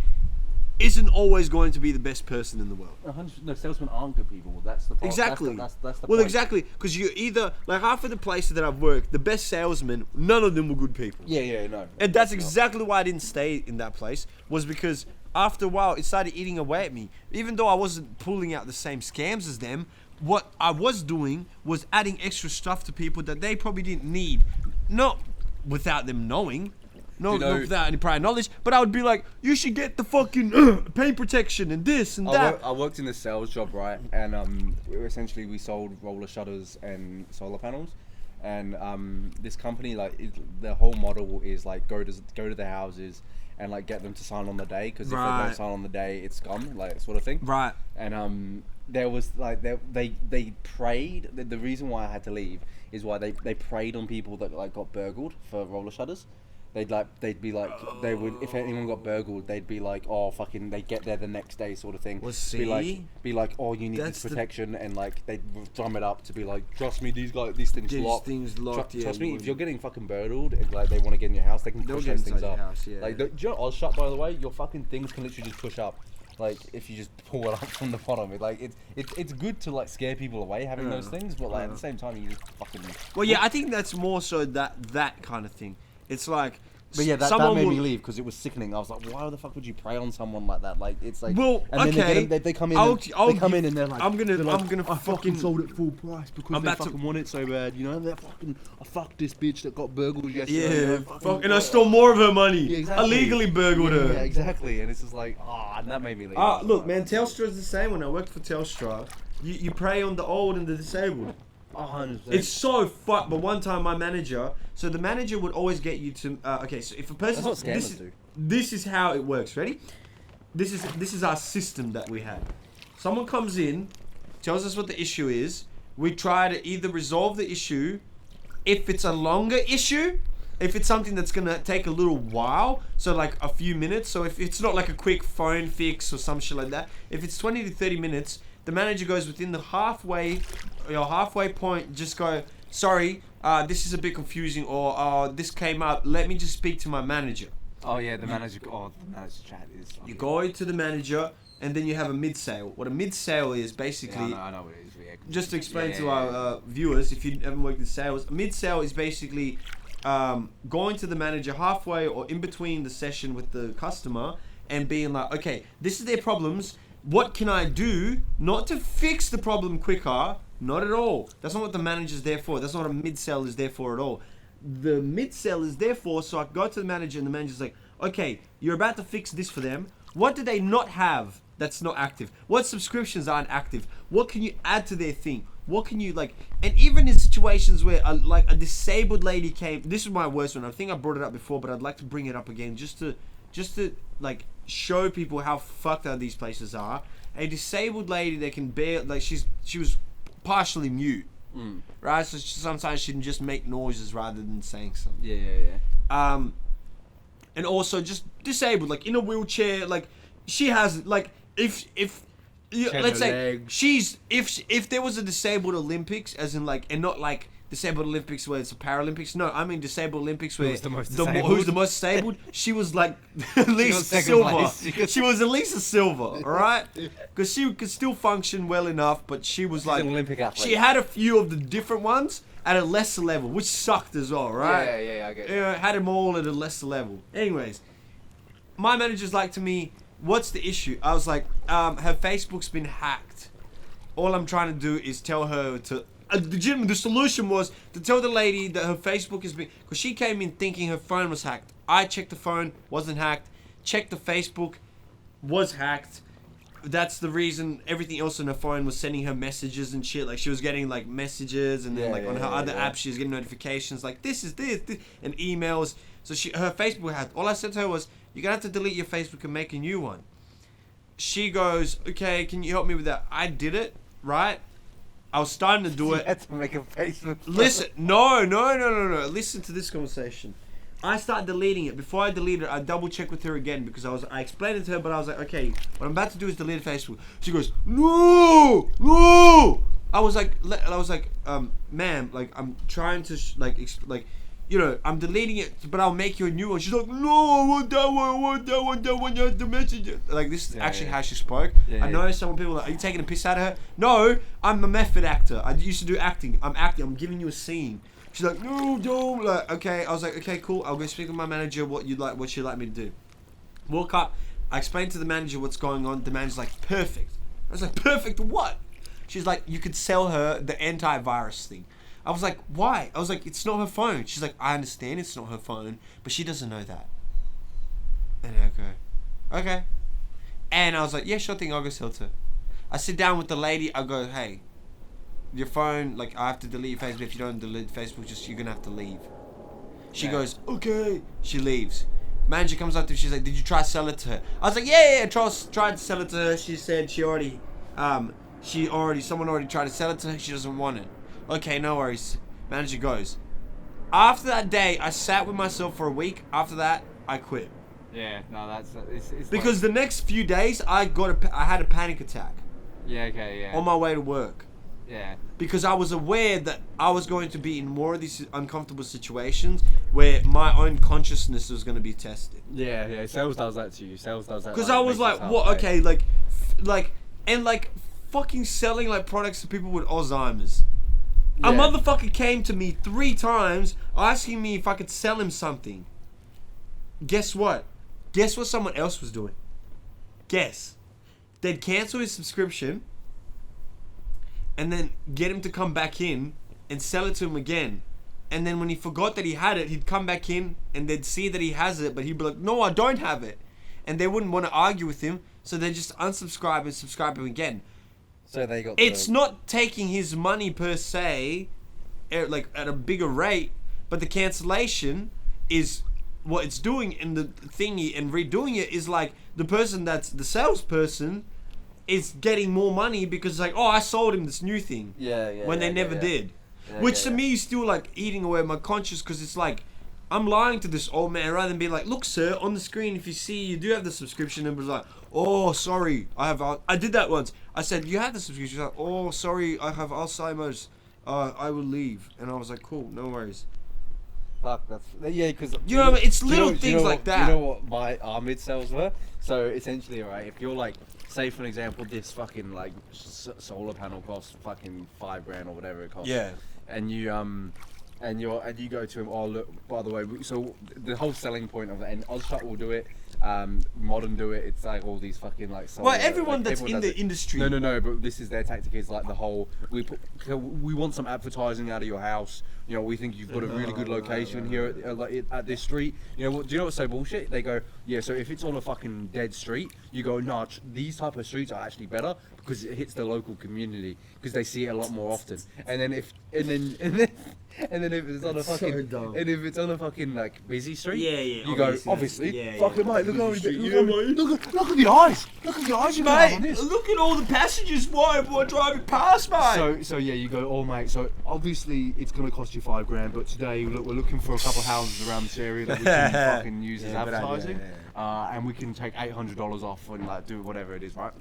Speaker 1: isn't always going to be the best person in the world.
Speaker 2: 100. No, salesmen aren't good people. That's the problem.
Speaker 1: Exactly.
Speaker 2: That's the
Speaker 1: well,
Speaker 2: point.
Speaker 1: exactly, because you either like half of the places that I've worked, the best salesmen, none of them were good people.
Speaker 2: Yeah, no.
Speaker 1: And that's exactly why I didn't stay in that place, was because after a while it started eating away at me. Even though I wasn't pulling out the same scams as them, what I was doing was adding extra stuff to people that they probably didn't need, not without them knowing. No, not without any prior knowledge, but I would be like, you should get the fucking paint protection and this and that.
Speaker 2: I worked in a sales job, right? And essentially we sold roller shutters and solar panels. And this company, like, the whole model is like go to the houses and like get them to sign on the day, because if they don't sign on the day, it's scum, like sort of thing.
Speaker 1: Right.
Speaker 2: And there was like they preyed. The reason why I had to leave is why they preyed on people that like got burgled for roller shutters. They'd be like, they would, if anyone got burgled, they'd be like, oh, fucking, they'd get there the next day sort of thing.
Speaker 1: Well, see?
Speaker 2: Be like, oh, you need this protection, and like, they'd drum it up to be like, trust me, these things locked. Trust me, if you're getting fucking burgled, and like, they want to get in your house, they can push those things up.
Speaker 1: House, yeah.
Speaker 2: Like, do you know Ozshut, by the way, your fucking things can literally just push up. Like, if you just pull it up from the bottom, it's good to like scare people away having those things, but like at the same time, you just fucking.
Speaker 1: Well, yeah, I think that's more so that kind of thing. It's like,
Speaker 2: but yeah, that made me leave because it was sickening. I was like, why the fuck would you prey on someone like that? Like, it's like,
Speaker 1: well,
Speaker 2: and
Speaker 1: okay.
Speaker 2: Then they come in. They come in and they're like,
Speaker 1: I'm gonna
Speaker 2: I
Speaker 1: fucking
Speaker 2: sold it full price because they fucking want it so bad. You know, I fucked this bitch that got burgled yesterday.
Speaker 1: Yeah, and I stole more of her money.
Speaker 2: Yeah, exactly.
Speaker 1: Illegally burgled her.
Speaker 2: Yeah, exactly. And it's just like, and that made me leave.
Speaker 1: Look, man, Telstra's the same. When I worked for Telstra, you prey on the old and the disabled.
Speaker 2: 100%.
Speaker 1: It's so fucked. But one time, my manager, so the manager would always get you to. Okay, so if a person,
Speaker 2: that's what scammers do.
Speaker 1: This is how it works. Ready? This is our system that we have. Someone comes in, tells us what the issue is. We try to either resolve the issue. If it's a longer issue, if it's something that's gonna take a little while, so like a few minutes. So if it's not like a quick phone fix or some shit like that, if it's 20 to 30 minutes. The manager goes within the halfway point, just go, sorry, this is a bit confusing, or this came up, let me just speak to my manager.
Speaker 2: Oh yeah, the manager chat is.
Speaker 1: You go to the manager, and then you have a mid-sale. What a mid-sale is, basically,
Speaker 2: I know what it is. Yeah.
Speaker 1: Just to explain to our viewers, if you haven't worked in sales, a mid-sale is basically going to the manager halfway or in between the session with the customer, and being like, okay, this is their problems. What can I do not to fix the problem quicker? Not at all. That's not what the manager's there for. That's not what a mid-sell is there for at all. The mid-sell is there for, so I go to the manager and the manager's like, okay, you're about to fix this for them. What do they not have that's not active? What subscriptions aren't active? What can you add to their thing? What can you like? And even in situations where a disabled lady came, this is my worst one. I think I brought it up before, but I'd like to bring it up again just to like show people how fucked up these places are. A disabled lady that can bear, like she was partially mute, right? So sometimes she can just make noises rather than saying something.
Speaker 2: Yeah.
Speaker 1: And also just disabled, like in a wheelchair, like she has like if let's say if there was a disabled Olympics, as in like, and not like disabled Olympics where it's a Paralympics. No, I mean disabled Olympics where
Speaker 2: who's the most
Speaker 1: disabled. She was like at least silver. She was at least a silver, all right? Because she could still function well enough, but she was like
Speaker 2: an Olympic athlete.
Speaker 1: She had a few of the different ones at a lesser level, which sucked as well, right?
Speaker 2: Yeah, I get it.
Speaker 1: You know, had them all at a lesser level. Anyways, my manager's like to me, what's the issue? I was like, her Facebook's been hacked. All I'm trying to do is tell her to. The solution was to tell the lady that her Facebook has been, because she came in thinking her phone was hacked. I checked the phone, wasn't hacked. Checked the Facebook, was hacked. That's the reason everything else on her phone was sending her messages and shit. Like she was getting like messages, and then on her other apps she was getting notifications like this, and emails. So her Facebook had. All I said to her was, "You're gonna have to delete your Facebook and make a new one." She goes, "Okay, can you help me with that?" I did it, right? I was starting to do
Speaker 2: You
Speaker 1: it.
Speaker 2: had to make a Facebook.
Speaker 1: Listen, no. Listen to this conversation. I started deleting it. Before I deleted it, I double checked with her again because I explained it to her, but I was like, okay, what I'm about to do is delete Facebook. She goes, no. I was like, ma'am, like I'm trying to I'm deleting it, but I'll make you a new one. She's like, no, I want that one, you have to message it. Like, this is how she spoke. I know some people are like, are you taking a piss out of her? No, I'm a method actor. I used to do acting. I'm acting. I'm giving you a scene. She's like, no, don't. Like, okay. I was like, okay, cool. I'll go speak with my manager what she'd like me to do. Walk up. I explained to the manager what's going on. The manager's like, perfect. I was like, perfect what? She's like, you could sell her the antivirus thing. I was like, why? I was like, it's not her phone. She's like, I understand it's not her phone, but she doesn't know that. And I go, okay. And I was like, yeah, sure thing, I'll go sell it to her. I sit down with the lady, I go, hey, your phone, like, I have to delete Facebook. If you don't delete Facebook, you're gonna have to leave. She goes, okay. She leaves. Manager comes up to me, she's like, did you try to sell it to her? I was like, yeah, tried to sell it to her. She said someone already tried to sell it to her, she doesn't want it. Okay, no worries. Manager goes. After that day, I sat with myself for a week. After that, I quit.
Speaker 2: Yeah, no, it's
Speaker 1: because the next few days, I had a panic attack.
Speaker 2: Yeah, okay, yeah.
Speaker 1: On my way to work.
Speaker 2: Yeah.
Speaker 1: Because I was aware that I was going to be in more of these uncomfortable situations where my own consciousness was going to be tested.
Speaker 2: Yeah. Sales does that to you. Sales does that.
Speaker 1: Because I was like, what? Okay, like fucking selling like products to people with Alzheimer's. Yeah. A motherfucker came to me 3 times asking me if I could sell him something. Guess what? Guess what someone else was doing? Guess. They'd cancel his subscription and then get him to come back in and sell it to him again. And then when he forgot that he had it, he'd come back in and they'd see that he has it, but he'd be like, no, I don't have it. And they wouldn't want to argue with him, so they just unsubscribe and subscribe him again.
Speaker 2: So they got.
Speaker 1: It's not taking his money per se, like at a bigger rate, but the cancellation is what it's doing in the thingy, and redoing it is like the person that's the salesperson is getting more money because it's like, oh, I sold him this new thing. When they never did. Which to me is still like eating away my conscience, because it's like, I'm lying to this old man rather than being like, look, sir, on the screen, if you see you do have the subscription, and was like, oh, sorry, I did that once. I said, you have the subscription. She's like, oh, sorry, I have Alzheimer's. I will leave. And I was like, cool, no worries.
Speaker 2: Fuck, that's because
Speaker 1: you know what I mean. It's little things like that.
Speaker 2: You know what our mid sales were? So essentially, right, if you're like, say for an example, this fucking like solar panel costs fucking $5,000 or whatever it costs.
Speaker 1: Yeah.
Speaker 2: And you and you go to him. Oh look, by the way, so the whole selling point of it, and Ozshot will do it. Modern do it. It's like all these fucking like.
Speaker 1: Well, everyone that's in the industry.
Speaker 2: No. But this is their tactic. Is like the whole we want some advertising out of your house. You know, we think you've got a really good location here at this street. You know what? Do you know what's so bullshit? They go, yeah. So if it's on a fucking dead street, you go, no. These type of streets are actually better because it hits the local community because they see it a lot more often. And then if it's on a fucking if it's on a fucking like busy street, you go obviously, fucking mate, look at the eyes, look at the eyes, you mate.
Speaker 1: Look at all the passengers driving past, mate.
Speaker 2: So yeah, you go, oh mate. So obviously it's gonna cost you $5,000, but today we're looking for a couple of houses around this area that we can fucking use as advertising, and we can take $800 off and like do whatever it is, right?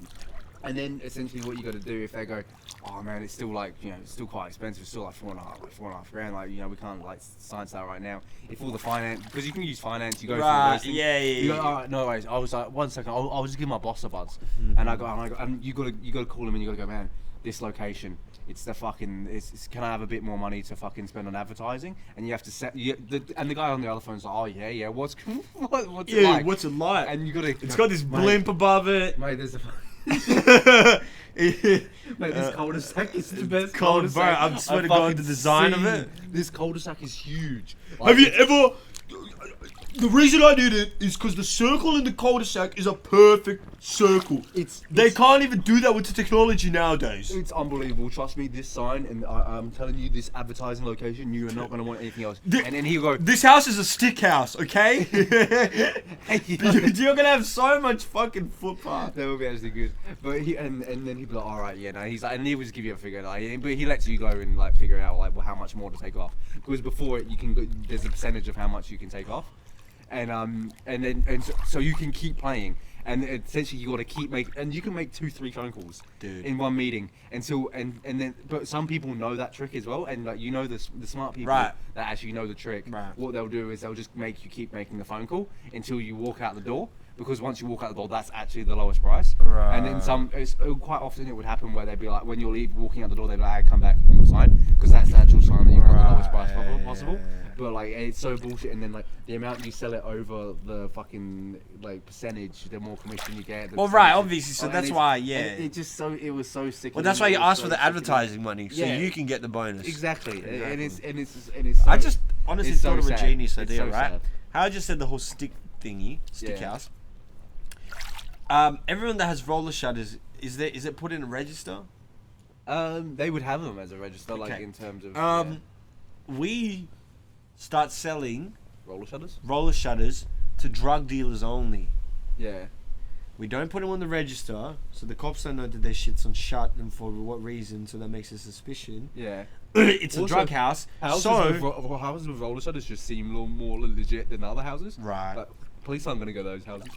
Speaker 2: And then essentially what you got to do if they go, oh man, it's still like, you know, it's still quite expensive, it's still like $4,500, like, you know, we can't like science that right now. If all the finance, because you can use finance, you go through those things. You go, all right, no worries. I was like, 1 second, I'll just give my boss a buzz, and I go, and you got to call him and you got to go, man, this location, it's the fucking, can I have a bit more money to fucking spend on advertising? And you have to set, and the guy on the other phone's like, oh yeah, what's it like?
Speaker 1: What's it like?
Speaker 2: And you got to,
Speaker 1: it's got this blimp above it.
Speaker 2: Mate, there's a Mate, this cul-de-sac is the best cul-de-sac.
Speaker 1: I swear to God, the design of it.
Speaker 2: This cul-de-sac is huge.
Speaker 1: Have you ever? The reason I did it is because the circle in the cul-de-sac is a perfect circle. They can't even do that with the technology nowadays.
Speaker 2: It's unbelievable. Trust me, this sign, and I'm telling you, this advertising location, you are not going to want anything else. And then he'll go,
Speaker 1: this house is a stick house, okay? You're going to have so much fucking footpath.
Speaker 2: that would be actually good. But and then he'd be like, all right, yeah, no, he's like, and he would just give you a figure, like, but he lets you go and like figure out like how much more to take off. Because before it, you can go, there's a percentage of how much you can take off. And so you can keep playing, and essentially you got to keep making, and you can make 2-3 phone calls,
Speaker 1: dude,
Speaker 2: in one meeting until and then. But some people know that trick as well, and like the smart people
Speaker 1: right.
Speaker 2: that actually know the trick.
Speaker 1: Right.
Speaker 2: What they'll do is they'll just make you keep making the phone call until you walk out the door. Because once you walk out the door, that's actually the lowest price.
Speaker 1: Right.
Speaker 2: And then quite often it would happen where they'd be like, when you're walking out the door, they'd be like, hey, come back and we'll sign, because that's the actual sign that you're at the lowest price possible.
Speaker 1: Yeah.
Speaker 2: But like, it's so bullshit. And then like, the amount you sell it over the fucking like percentage, the more commission you get.
Speaker 1: Well, right, obviously. So that's why, yeah.
Speaker 2: It was so sick.
Speaker 1: Well, that's why you ask for the advertising money, so you can get the bonus.
Speaker 2: Exactly. And it's.
Speaker 1: I just honestly thought of a genius idea, right?
Speaker 2: Sad.
Speaker 1: How I just said the whole stick house. Everyone that has roller shutters, is it put in a register?
Speaker 2: They would have them as a register,
Speaker 1: Okay.
Speaker 2: like in terms of.
Speaker 1: We start selling
Speaker 2: roller shutters.
Speaker 1: to drug dealers only.
Speaker 2: Yeah.
Speaker 1: We don't put them on the register, so the cops don't know that their shit's on shut and for what reason. So that makes a suspicion.
Speaker 2: Yeah.
Speaker 1: It's
Speaker 2: Also,
Speaker 1: a drug house.
Speaker 2: Houses with roller shutters just seem a little more legit than other houses.
Speaker 1: Right.
Speaker 2: Like, police aren't going to go to those houses.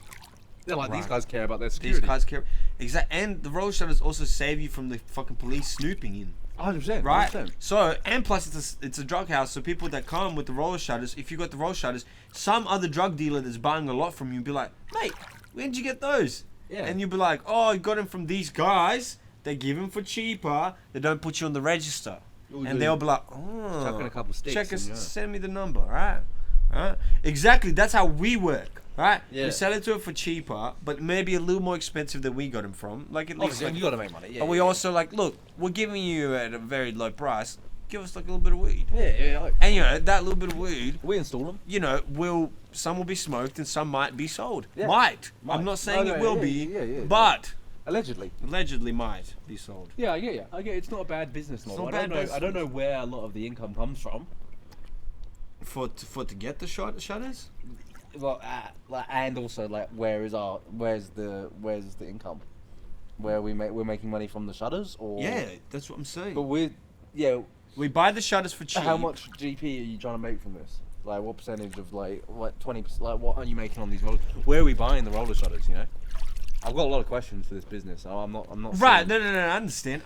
Speaker 2: They're like,
Speaker 1: Right.
Speaker 2: these guys care about their security.
Speaker 1: These guys care. Exactly. And the roller shutters also save you from the fucking police snooping in.
Speaker 2: 100%.
Speaker 1: Right.
Speaker 2: 100%.
Speaker 1: So, and plus it's a drug house, so people that come with the roller shutters, if you got the roller shutters, some other drug dealer that's buying a lot from you be like, mate, where'd you get those?
Speaker 2: Yeah.
Speaker 1: And you'll be like, oh, I got them from these guys. They give them for cheaper. They don't put you on the register. And they'll be like, oh,
Speaker 2: chuck in a couple sticks.
Speaker 1: check us,
Speaker 2: and,
Speaker 1: send me the number, right? Right? Exactly. That's how we work, right?
Speaker 2: Yeah.
Speaker 1: We sell it to it for cheaper, but maybe a little more expensive than we got them from. Like at least,
Speaker 2: Obviously, you got to make money. Yeah.
Speaker 1: but we also like, look, we're giving you at a very low price. Give us like a little bit of weed.
Speaker 2: Yeah.
Speaker 1: And you know that little bit of weed,
Speaker 2: We install them.
Speaker 1: you know, some will be smoked and some might be sold.
Speaker 2: Yeah.
Speaker 1: Might.
Speaker 2: Might.
Speaker 1: I'm not saying
Speaker 2: No,
Speaker 1: it will
Speaker 2: yeah,
Speaker 1: be,
Speaker 2: yeah,
Speaker 1: but
Speaker 2: Allegedly.
Speaker 1: allegedly might be sold.
Speaker 2: Yeah, I get you. It's not a bad business model.
Speaker 1: not bad
Speaker 2: I don't know where a lot of the income comes from.
Speaker 1: To get the shutters.
Speaker 2: Well, and also like, where's the income? Where we're making money from the shutters, or
Speaker 1: Yeah, that's what I'm saying.
Speaker 2: But
Speaker 1: We buy the shutters for cheap.
Speaker 2: how much GP are you trying to make from this? Like, what percentage of like 20%? Like, what are you making on these rollers? Where are we buying the roller shutters? You know, I've got a lot of questions for this business. I'm not.
Speaker 1: Right, no, I understand.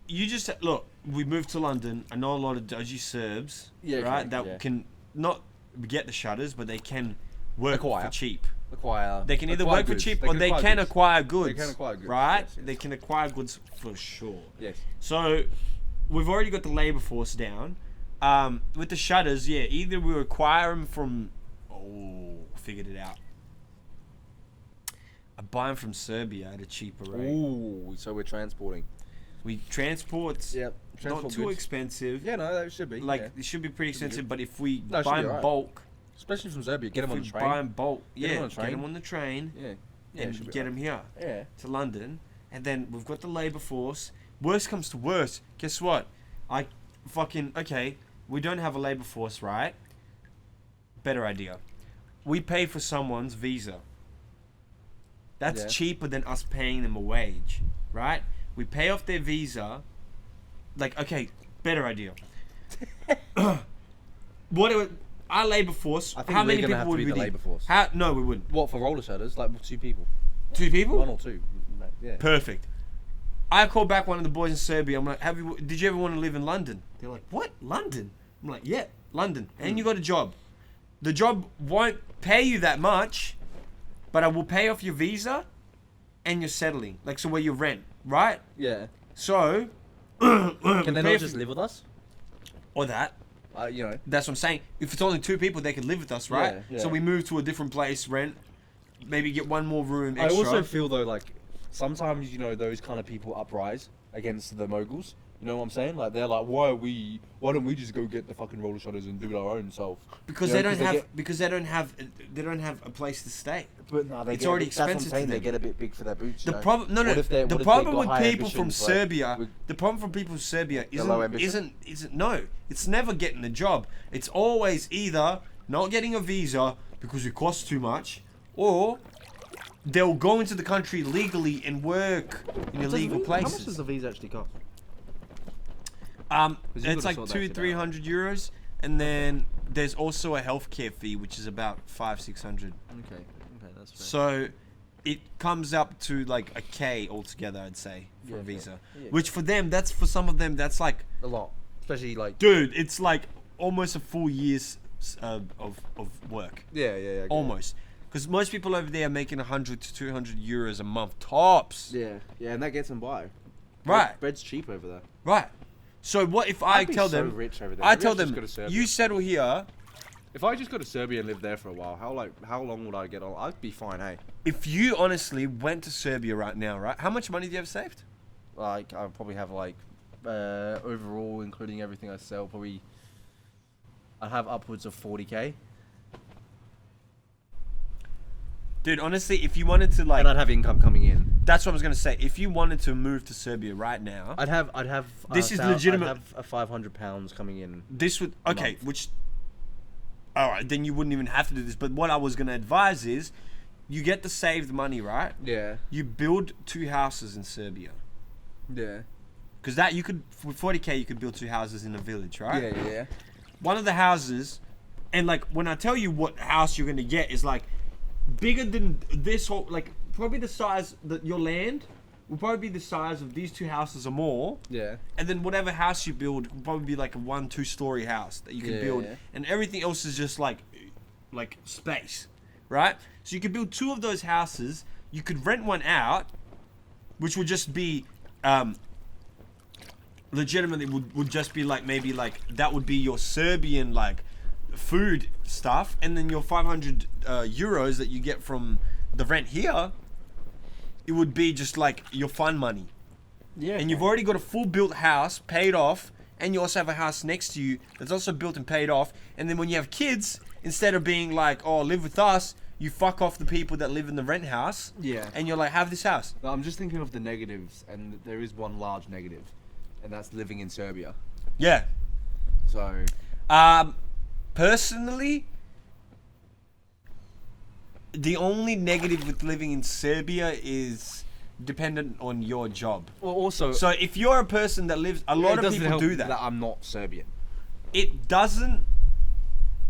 Speaker 1: You just look. We moved to London. I know a lot of dodgy Serbs,
Speaker 2: Yeah,
Speaker 1: right?
Speaker 2: correct,
Speaker 1: That
Speaker 2: yeah.
Speaker 1: can not get the shutters, but they can work
Speaker 2: Acquire.
Speaker 1: for cheap.
Speaker 2: Acquire.
Speaker 1: They can either
Speaker 2: acquire
Speaker 1: work for
Speaker 2: goods.
Speaker 1: cheap or they can acquire goods.
Speaker 2: They can acquire goods.
Speaker 1: Right?
Speaker 2: Yes, yes.
Speaker 1: They can acquire goods for sure.
Speaker 2: Yes.
Speaker 1: So we've already got the labour force down. With the shutters, yeah, either we acquire them from. Figured it out. I buy them from Serbia at a cheaper rate.
Speaker 2: Ooh, so we're transporting.
Speaker 1: We transport.
Speaker 2: Yep.
Speaker 1: Not too expensive.
Speaker 2: Yeah, no, that should be.
Speaker 1: Like
Speaker 2: yeah.
Speaker 1: it should be pretty expensive, but if we
Speaker 2: No, it should
Speaker 1: buy
Speaker 2: be
Speaker 1: in
Speaker 2: alright.
Speaker 1: bulk,
Speaker 2: Especially from Serbia, get them
Speaker 1: if
Speaker 2: on
Speaker 1: we
Speaker 2: the train.
Speaker 1: buy in bulk,
Speaker 2: Get 'em
Speaker 1: yeah,
Speaker 2: on a train.
Speaker 1: get them on the train
Speaker 2: Yeah. Yeah,
Speaker 1: and
Speaker 2: it should be
Speaker 1: get them here
Speaker 2: Yeah.
Speaker 1: to London, and then we've got the labour force. Worst comes to worst, guess what? Okay. We don't have a labour force, right? Better idea. We pay for someone's visa. That's
Speaker 2: Yeah.
Speaker 1: cheaper than us paying them a wage, right? We pay off their visa. Better idea. Our labour force?
Speaker 2: I think
Speaker 1: How
Speaker 2: we're
Speaker 1: many
Speaker 2: gonna
Speaker 1: people
Speaker 2: have to
Speaker 1: would
Speaker 2: be
Speaker 1: we
Speaker 2: the
Speaker 1: need?
Speaker 2: labour force.
Speaker 1: No, we wouldn't.
Speaker 2: What, for roller shutters? Like 2 people.
Speaker 1: 2 people?
Speaker 2: 1 or 2. Yeah.
Speaker 1: Perfect. I call back one of the boys in Serbia. I'm like, did you ever want to live in London? They're like, what? London? I'm like, yeah, London. And you got a job. The job won't pay you that much, but I will pay off your visa and your settling. Like, so where you rent, right?
Speaker 2: Yeah.
Speaker 1: So,
Speaker 2: Can they not just live with us?
Speaker 1: or that.
Speaker 2: You know.
Speaker 1: That's what I'm saying. If it's only 2 people, they could live with us, right?
Speaker 2: Yeah,
Speaker 1: So
Speaker 2: yeah.
Speaker 1: we move to a different place, rent, maybe get one more room extra.
Speaker 2: I also feel though, like, sometimes, you know, those kind of people uprise against the moguls You know what I'm saying? Like they're like, why don't we just go get the fucking roller shutters and do it our own self?
Speaker 1: Because they don't have a place to stay.
Speaker 2: But no,
Speaker 1: it's already expensive.
Speaker 2: That's what I'm saying.
Speaker 1: To
Speaker 2: They get a bit big for their boots.
Speaker 1: The problem, the problem with people from Serbia, isn't no. It's never getting a job. It's always either not getting a visa because it costs too much, or they'll go into the country legally and work in illegal places.
Speaker 2: How much does the visa actually cost?
Speaker 1: It's like 200-300 euros, and then there's also a healthcare fee, which is about 500-600.
Speaker 2: Okay, that's fair.
Speaker 1: So it comes up to like a K altogether, I'd say, for a visa. Yeah. Which for some of them, that's like
Speaker 2: a lot, especially like.
Speaker 1: Dude, it's like almost a full year's of work.
Speaker 2: Yeah.
Speaker 1: Almost. Because most people over there are making 100 to 200 euros a month tops.
Speaker 2: Yeah, and that gets them by.
Speaker 1: Right.
Speaker 2: Bread's cheap over there.
Speaker 1: Right. So what if I tell them?
Speaker 2: Rich over there.
Speaker 1: I tell them you settle here.
Speaker 2: If I just go to Serbia and live there for a while, how long would I get on? I'd be fine, hey.
Speaker 1: If you honestly went to Serbia right now, right? How much money do you have saved?
Speaker 2: Like I probably have like overall, including everything I sell, probably I have upwards of 40k.
Speaker 1: Dude, honestly, if you wanted to like,
Speaker 2: and I'd have income coming in.
Speaker 1: That's what I was gonna say. If you wanted to move to Serbia right now,
Speaker 2: I'd have.
Speaker 1: This is legitimate.
Speaker 2: I'd have a £500 coming in.
Speaker 1: This would which. All right, then you wouldn't even have to do this. But what I was gonna advise is, you get the saved money, right?
Speaker 2: Yeah.
Speaker 1: You build 2 houses in Serbia.
Speaker 2: Yeah.
Speaker 1: Because that you could, for 40k, you could build 2 houses in a village, right?
Speaker 2: Yeah.
Speaker 1: One of the houses, and like when I tell you what house you're gonna get is like bigger than this whole, like probably the size that your land will probably be the size of these 2 houses or more.
Speaker 2: Yeah. And
Speaker 1: then whatever house you build will probably be like a 1-2 story house that you can build, and everything else is just like space, right? So you could build 2 of those houses. You could rent one out, which would just be legitimately would just be like maybe like that would be your Serbian like food stuff, and then your 500 euros that you get from the rent here, it would be just like your fun money. Yeah. And you've already got a full built house paid off, and you also have a house next to you that's also built and paid off. And then when you have kids, instead of being like, oh, live with us, you fuck off the people that live in the rent house. Yeah. And you're like, have this house.
Speaker 2: No, I'm just thinking of the negatives, and there is one large negative, and that's living in Serbia.
Speaker 1: Yeah.
Speaker 2: So.
Speaker 1: Personally, the only negative with living in Serbia is dependent on your job.
Speaker 2: Well, also,
Speaker 1: so if you're a person that lives, a lot of people do that.
Speaker 2: I'm not Serbian.
Speaker 1: It doesn't,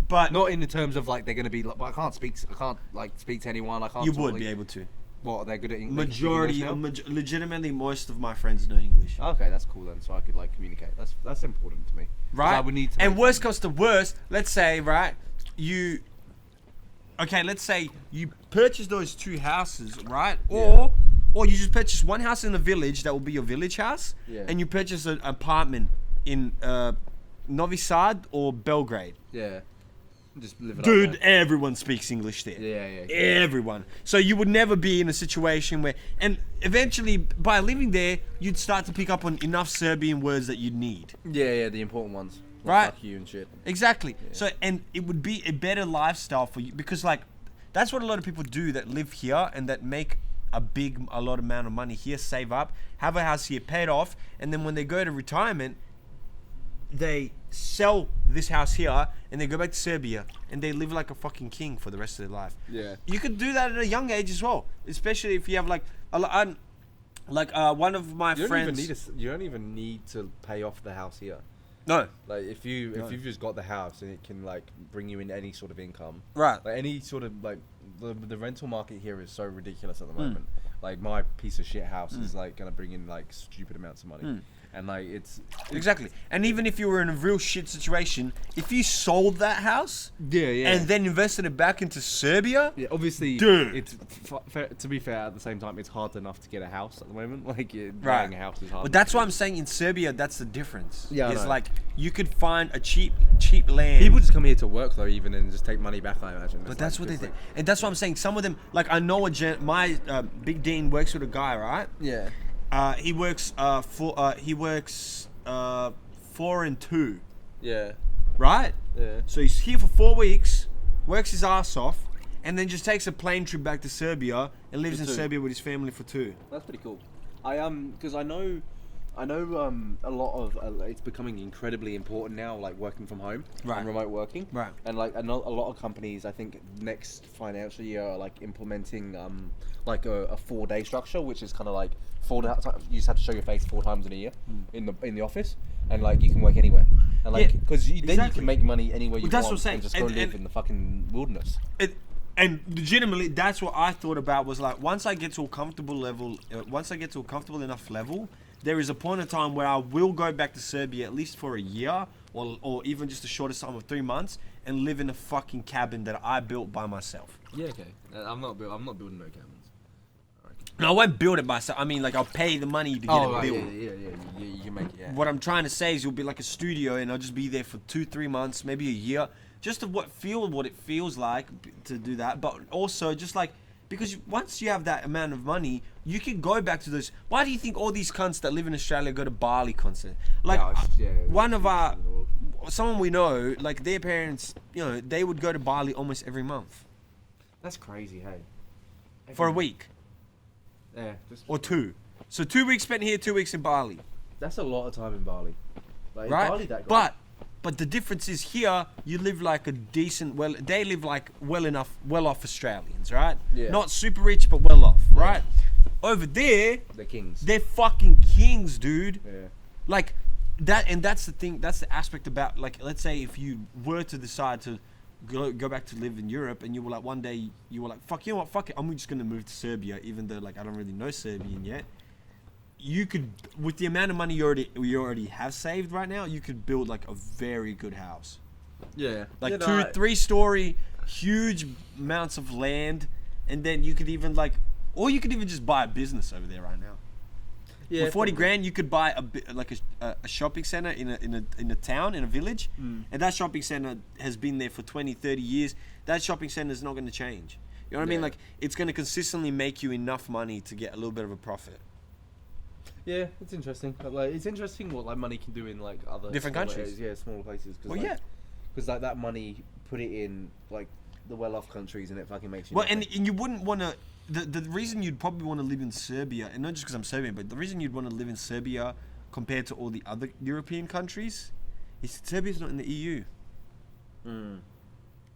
Speaker 1: but
Speaker 2: not in the terms of like they're gonna be. Like, I can't speak to anyone. I can't.
Speaker 1: You would be able to.
Speaker 2: What, they're good at English?
Speaker 1: Legitimately, most of my friends know English.
Speaker 2: Okay, that's cool then. So I could like communicate. That's important to me.
Speaker 1: Right.
Speaker 2: I would need to.
Speaker 1: And worst comes to worst, let's say, right, let's say you purchase those 2 houses, right?
Speaker 2: Yeah.
Speaker 1: Or you just purchase one house in the village that will be your village house, and you purchase an apartment in Novi Sad or Belgrade.
Speaker 2: Yeah. Just live it
Speaker 1: Dude, everyone speaks English there.
Speaker 2: Yeah.
Speaker 1: Everyone. So you would never be in a situation where, and eventually by living there, you'd start to pick up on enough Serbian words that you'd need.
Speaker 2: Yeah, the important ones. Like
Speaker 1: right?
Speaker 2: Fuck you and shit.
Speaker 1: Exactly. Yeah. So, and it would be a better lifestyle for you, because like, that's what a lot of people do that live here and that make a lot amount of money here, save up, have a house here, pay it off, and then when they go to retirement, they sell this house here and they go back to Serbia and they live like a fucking king for the rest of their life.
Speaker 2: Yeah.
Speaker 1: You could do that at a young age as well, especially if you have like one of my friends.
Speaker 2: You don't even need to pay off the house here.
Speaker 1: No.
Speaker 2: Like if you've just got the house and it can like bring you in any sort of income.
Speaker 1: Right.
Speaker 2: Like any sort of like the rental market here is so ridiculous at the moment. Like my piece of shit house is like gonna bring in like stupid amounts of money. And like it's
Speaker 1: exactly. And even if you were in a real shit situation, if you sold that house, and then invested it back into Serbia,
Speaker 2: obviously,
Speaker 1: dude,
Speaker 2: it's to be fair. At the same time, it's hard enough to get a house at the moment. Like buying a house is hard.
Speaker 1: But that's why I'm saying in Serbia, that's the difference.
Speaker 2: Yeah,
Speaker 1: it's like you could find a cheap land.
Speaker 2: People just come here to work though, even and just take money back. I imagine.
Speaker 1: But that's what they do, and that's what I'm saying. Some of them, like I know my Big Dean works with a guy, right?
Speaker 2: Yeah.
Speaker 1: He works 4 and 2,
Speaker 2: Yeah.
Speaker 1: right?
Speaker 2: Yeah.
Speaker 1: So he's here for 4 weeks, works his ass off, and then just takes a plane trip back to Serbia and lives
Speaker 2: For
Speaker 1: in
Speaker 2: 2.
Speaker 1: Serbia with his family for 2.
Speaker 2: That's pretty cool. Because I know a lot of it's becoming incredibly important now, like working from home
Speaker 1: Right.
Speaker 2: and remote working.
Speaker 1: Right.
Speaker 2: And like a lot of companies, I think next financial year are like implementing like a 4-day structure, which is kind of like you just have to show your face 4 times in a year in the office, and like you can work anywhere. And like because then you
Speaker 1: exactly.
Speaker 2: can make money anywhere you
Speaker 1: Well, that's
Speaker 2: want
Speaker 1: what I'm saying.
Speaker 2: and just go live in the fucking wilderness.
Speaker 1: And legitimately, that's what I thought about was like once I get to a comfortable enough level, there is a point in time where I will go back to Serbia at least for a year or even just the shortest time of 3 months and live in a fucking cabin that I built by myself.
Speaker 3: Yeah, okay. I'm not building no cabins.
Speaker 1: No, I won't build it myself. I mean, like I'll pay the money to get it
Speaker 3: right,
Speaker 1: built.
Speaker 3: yeah, you can make it. Yeah.
Speaker 1: What I'm trying to say is you'll be like a studio and I'll just be there for 2-3 months, maybe a year, just to what it feels like to do that. But also just like, because once you have that amount of money, you can go back to those. Why do you think all these cunts that live in Australia go to Bali concert? Like someone we know, like their parents, they would go to Bali almost every month.
Speaker 3: That's crazy, hey.
Speaker 1: For a week.
Speaker 3: Yeah.
Speaker 1: Or 2. So 2 weeks spent here, 2 weeks in Bali.
Speaker 2: That's a lot of time in Bali. Like,
Speaker 1: Right?
Speaker 2: Is Bali that great?
Speaker 1: But the difference is here, you live like a decent, they live like well-off Australians, right?
Speaker 2: Yeah.
Speaker 1: Not super rich, but well-off, right? Over there,
Speaker 2: The kings.
Speaker 1: they're fucking kings, dude.
Speaker 2: Yeah.
Speaker 1: Like, that's the thing, that's the aspect about, like, let's say if you were to decide to go back to live in Europe and you were like, one day, you were like, fuck it, I'm just gonna move to Serbia, even though, like, I don't really know Serbian yet. You could, with the amount of money you already have saved right now, you could build like a very good house,
Speaker 3: Yeah.
Speaker 1: like
Speaker 2: Yeah,
Speaker 1: 2-3-story, huge amounts of land, and then you could even or you could even just buy a business over there right now.
Speaker 2: Yeah.
Speaker 1: For 40 grand, you could buy a shopping center in a town, in a village, and that shopping center has been there for 20-30 years. That shopping center is not going to change. You know what I mean?
Speaker 2: Yeah.
Speaker 1: Like, it's going to consistently make you enough money to get a little bit of a profit.
Speaker 2: Yeah, it's interesting. But, like, it's interesting what like money can do in like other
Speaker 1: Different
Speaker 2: smaller
Speaker 1: countries.
Speaker 2: areas, yeah, smaller places. Cause,
Speaker 1: Well,
Speaker 2: like,
Speaker 1: yeah.
Speaker 2: Because like that money, put it in like the well-off countries, and it fucking makes you.
Speaker 1: Well, and
Speaker 2: nothing.
Speaker 1: you wouldn't want to. The reason you'd probably want to live in Serbia, and not just because I'm Serbian, but the reason you'd want to live in Serbia compared to all the other European countries, is Serbia's not in the EU.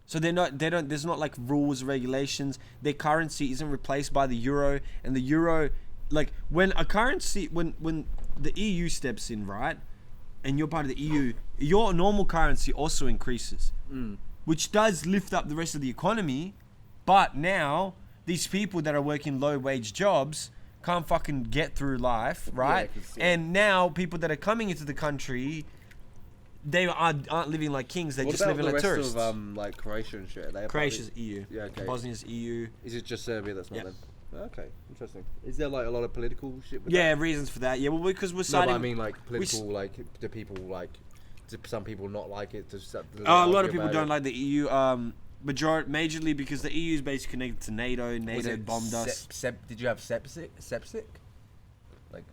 Speaker 1: So there's not like rules, regulations. Their currency isn't replaced by the euro, and the euro, like when the EU steps in, right, and you're part of the EU, your normal currency also increases, which does lift up the rest of the economy, but now these people that are working low wage jobs can't fucking get through life, right? And now people that are coming into the country, they aren't living like kings. They're
Speaker 2: What
Speaker 1: just
Speaker 2: about
Speaker 1: living
Speaker 2: the
Speaker 1: like
Speaker 2: rest
Speaker 1: tourists.
Speaker 2: of like Croatia and shit? Are they a part of
Speaker 1: Croatia's
Speaker 2: it?
Speaker 1: EU.
Speaker 2: Yeah, okay.
Speaker 1: Bosnia's EU.
Speaker 2: Is it just Serbia that's not
Speaker 1: Yeah.
Speaker 2: them? Okay, interesting. Is there like a lot of political shit with
Speaker 1: Yeah,
Speaker 2: that?
Speaker 1: reasons for that. Yeah, well, because we're
Speaker 2: No,
Speaker 1: signing.
Speaker 2: but I mean like political, like do people like, do some people not like it?
Speaker 1: A lot of people don't like the EU. Majorly because the EU is basically connected to NATO. NATO bombed us.
Speaker 2: Did you have sepsic? Like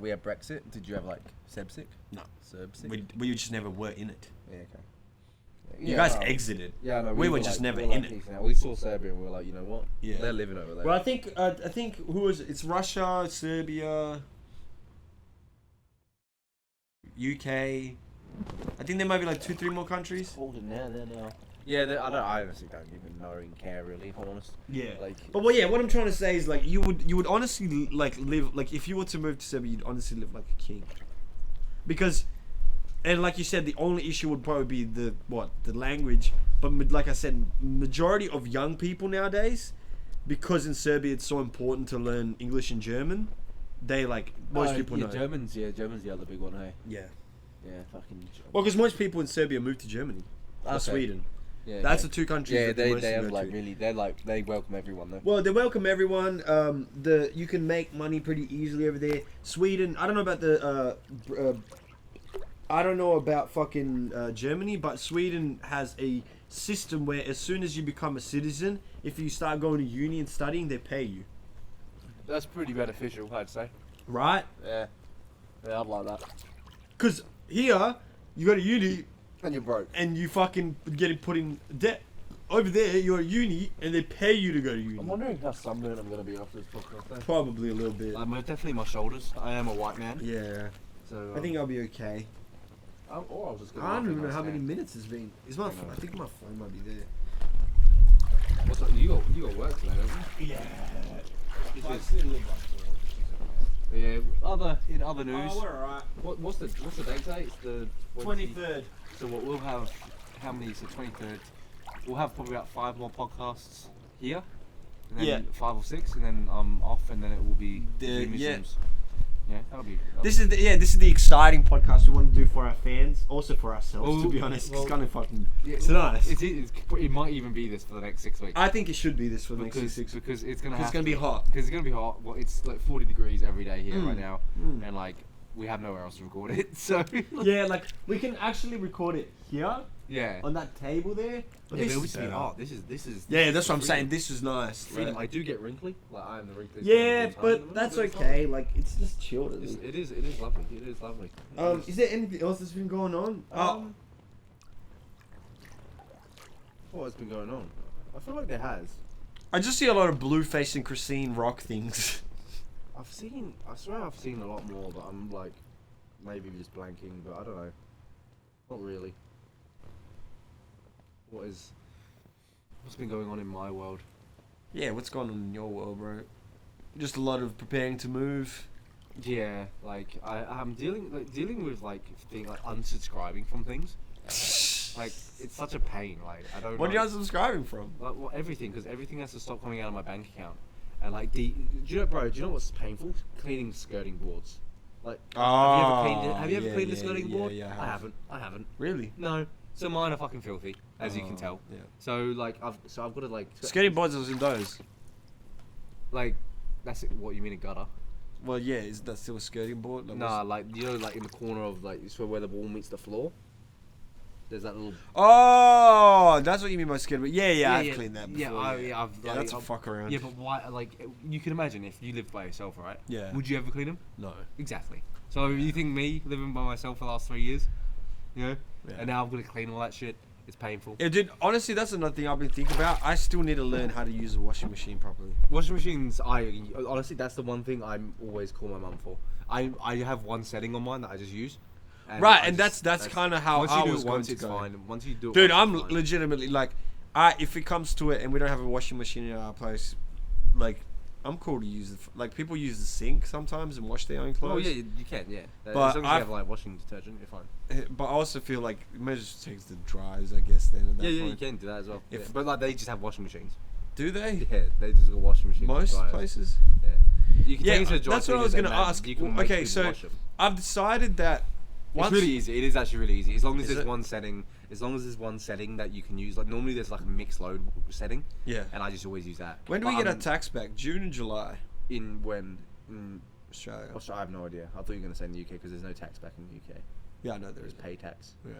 Speaker 2: we had Brexit. Did you have like sepsic?
Speaker 1: No,
Speaker 2: Serbsic?
Speaker 1: we just never were in it.
Speaker 2: Yeah, okay.
Speaker 1: You guys exited.
Speaker 2: Yeah, no,
Speaker 1: we were just never
Speaker 2: we were
Speaker 1: in
Speaker 2: like,
Speaker 1: it.
Speaker 2: peace out. We saw Serbia and we were like, you know what?
Speaker 1: Yeah.
Speaker 2: They're living over there.
Speaker 1: Well, I think who was it? It's Russia, Serbia, UK. I think there might be like 2-3 more countries.
Speaker 2: older now, they're now. Yeah, I honestly don't even know and care really, if I'm honest.
Speaker 1: Yeah.
Speaker 2: Like,
Speaker 1: But well, yeah, what I'm trying to say is like you would honestly like live like if you were to move to Serbia, you'd honestly live like a king. Because, and like you said, the only issue would probably be the language. But like I said, majority of young people nowadays, because in Serbia it's so important to learn English and German, they like most people know.
Speaker 2: German's the other big one, hey.
Speaker 1: Yeah.
Speaker 2: Yeah, fucking.
Speaker 1: Well, because most people in Serbia move to Germany or
Speaker 2: Okay.
Speaker 1: Sweden.
Speaker 2: Yeah,
Speaker 1: That's the two countries.
Speaker 2: Yeah,
Speaker 1: that
Speaker 2: they
Speaker 1: mostly
Speaker 2: have
Speaker 1: go
Speaker 2: like
Speaker 1: to.
Speaker 2: really, they welcome everyone though.
Speaker 1: Well, they welcome everyone. You can make money pretty easily over there. Sweden, I don't know about I don't know about fucking Germany, but Sweden has a system where as soon as you become a citizen, if you start going to uni and studying, they pay you.
Speaker 2: That's pretty beneficial, I'd say.
Speaker 1: Right?
Speaker 2: Yeah, I'd like that.
Speaker 1: Because here, you go to uni
Speaker 3: And you're broke.
Speaker 1: and you fucking getting put in debt. Over there, you're at uni and they pay you to go to uni.
Speaker 3: I'm wondering how sunburned I'm gonna be after this podcast. Though.
Speaker 1: Probably a little bit.
Speaker 3: Definitely my shoulders. I am a white man.
Speaker 1: Yeah.
Speaker 3: So
Speaker 1: I think I'll be okay.
Speaker 3: or I was just gonna.
Speaker 1: I don't
Speaker 3: walk in
Speaker 1: even know
Speaker 3: my
Speaker 1: how many
Speaker 3: stand.
Speaker 1: minutes it's been. Is my?
Speaker 3: I know.
Speaker 1: I think my phone might be there.
Speaker 3: What's up? You got work today, don't you?
Speaker 1: Yeah.
Speaker 3: Yeah. In other news.
Speaker 1: Oh, we're alright.
Speaker 3: What's the date today? It's the
Speaker 1: 23rd.
Speaker 3: So what we'll have? How many? So 23rd. We'll have probably about 5 more podcasts here. And then
Speaker 1: Yeah.
Speaker 3: 5 or 6, and then I'm off, and then it will be Zoom
Speaker 1: yeah.
Speaker 3: Zooms. Yeah, that'll be.
Speaker 1: This is the exciting podcast we want to do for our fans, also for ourselves. To be honest, it's kind of fucking. It's nice.
Speaker 3: It might even be this for the next 6 weeks.
Speaker 1: I think it should be this for the next
Speaker 3: because
Speaker 1: 6 weeks.
Speaker 3: because it's gonna.
Speaker 1: It's gonna be hot.
Speaker 3: Because it's gonna be hot. Well, it's like 40 degrees every day here right now,
Speaker 1: Mm.
Speaker 3: and like we have nowhere else to record it. So
Speaker 1: Yeah, like we can actually record it here
Speaker 3: yeah.
Speaker 1: on that table there. But
Speaker 3: Yeah,
Speaker 1: this
Speaker 3: but
Speaker 1: is
Speaker 3: it's gonna be
Speaker 1: better.
Speaker 3: hot. This is.
Speaker 1: Yeah, that's what I'm
Speaker 3: freedom.
Speaker 1: saying. This is nice.
Speaker 3: Freedom.
Speaker 1: like-
Speaker 3: I do get wrinkly. Like I am the wrinkly.
Speaker 1: yeah, but that's okay. Like it's just chilled. Isn't it?
Speaker 3: It is lovely. It is lovely.
Speaker 1: Is there anything else that's been going on?
Speaker 3: What has been going on? I feel like there has.
Speaker 1: I just see a lot of Blueface and Christine rock things.
Speaker 3: I swear I've seen a lot more, but I'm like, maybe just blanking, but I don't know. Not really. What's been going on in my world?
Speaker 1: Yeah, what's going on in your world, bro? Just a lot of preparing to move.
Speaker 3: Yeah, like I'm dealing with like unsubscribing from things. Like it's such a pain. Like I don't.
Speaker 1: What are
Speaker 3: know.
Speaker 1: you unsubscribing from?
Speaker 3: Like everything, because everything has to stop coming out of my bank account. And like do you know what's painful? Cleaning skirting boards. Like have you ever cleaned a skirting board?
Speaker 1: Yeah,
Speaker 3: I haven't.
Speaker 1: Really?
Speaker 3: No. So mine are fucking filthy, as you can tell.
Speaker 1: Yeah.
Speaker 3: So like I've got to like
Speaker 1: Skating boards are in those.
Speaker 3: like that's it, what you mean a gutter?
Speaker 1: Well, yeah, is that still a skirting board? Like,
Speaker 3: Nah, like you know, like in the corner of like where the wall meets the floor. There's that little.
Speaker 1: Oh, that's what you mean by skirting board. Yeah, I've cleaned that before.
Speaker 3: I've
Speaker 1: Yeah, that's a fuck around.
Speaker 3: Yeah, but why? Like you can imagine if you lived by yourself, right?
Speaker 1: Yeah.
Speaker 3: Would you ever clean them?
Speaker 1: No.
Speaker 3: Exactly. So you think me living by myself for the last 3 years, you know,
Speaker 1: Yeah.
Speaker 3: and now I'm gonna clean all that shit? It's painful.
Speaker 1: Yeah, dude, honestly, that's another thing I've been thinking about. I still need to learn how to use a washing machine properly.
Speaker 3: Washing machines, honestly, that's the one thing I'm always call my mum for. I have one setting on mine that I just use.
Speaker 1: Right, and that's kind of how
Speaker 3: once
Speaker 1: I
Speaker 3: you do
Speaker 1: was
Speaker 3: it
Speaker 1: going
Speaker 3: once,
Speaker 1: to
Speaker 3: it's
Speaker 1: go.
Speaker 3: fine. Once you do it,
Speaker 1: Dude,
Speaker 3: once,
Speaker 1: I'm
Speaker 3: it's fine.
Speaker 1: legitimately like, if it comes to it and we don't have a washing machine in our place, like, I'm cool to use it. Like, people use the sink sometimes and wash their own clothes.
Speaker 3: Oh yeah, you can, yeah.
Speaker 1: But
Speaker 3: As long as you
Speaker 1: I've-
Speaker 3: have like washing detergent, you're fine.
Speaker 1: But I also feel like it may just takes the dries, I guess, then at that
Speaker 3: Yeah,
Speaker 1: point.
Speaker 3: you can do that as well.
Speaker 1: If-
Speaker 3: Yeah. But like they just have washing machines.
Speaker 1: Do they?
Speaker 3: Yeah, they just got washing machines.
Speaker 1: Most
Speaker 3: and dryers.
Speaker 1: places?
Speaker 3: Yeah. You can
Speaker 1: Yeah,
Speaker 3: take it to the dry
Speaker 1: that's what I
Speaker 3: cleaners
Speaker 1: was going
Speaker 3: and
Speaker 1: to
Speaker 3: then
Speaker 1: ask.
Speaker 3: you can
Speaker 1: Well,
Speaker 3: make
Speaker 1: okay,
Speaker 3: people
Speaker 1: so
Speaker 3: wash 'em.
Speaker 1: I've decided that once...
Speaker 3: It's really easy. It is actually really easy. As long as
Speaker 1: Is
Speaker 3: there's
Speaker 1: it?
Speaker 3: one setting, that you can use. Like normally there's like a mixed load setting,
Speaker 1: Yeah.
Speaker 3: and I just always use that.
Speaker 1: When do we
Speaker 3: But
Speaker 1: get our tax back? June and July?
Speaker 3: in when? In
Speaker 1: Australia.
Speaker 3: Australia, I have no idea. I thought you were going to say in the UK because there's no tax back in the UK.
Speaker 1: Yeah, I know there
Speaker 3: There's
Speaker 1: is.
Speaker 3: pay tax,
Speaker 1: Yeah.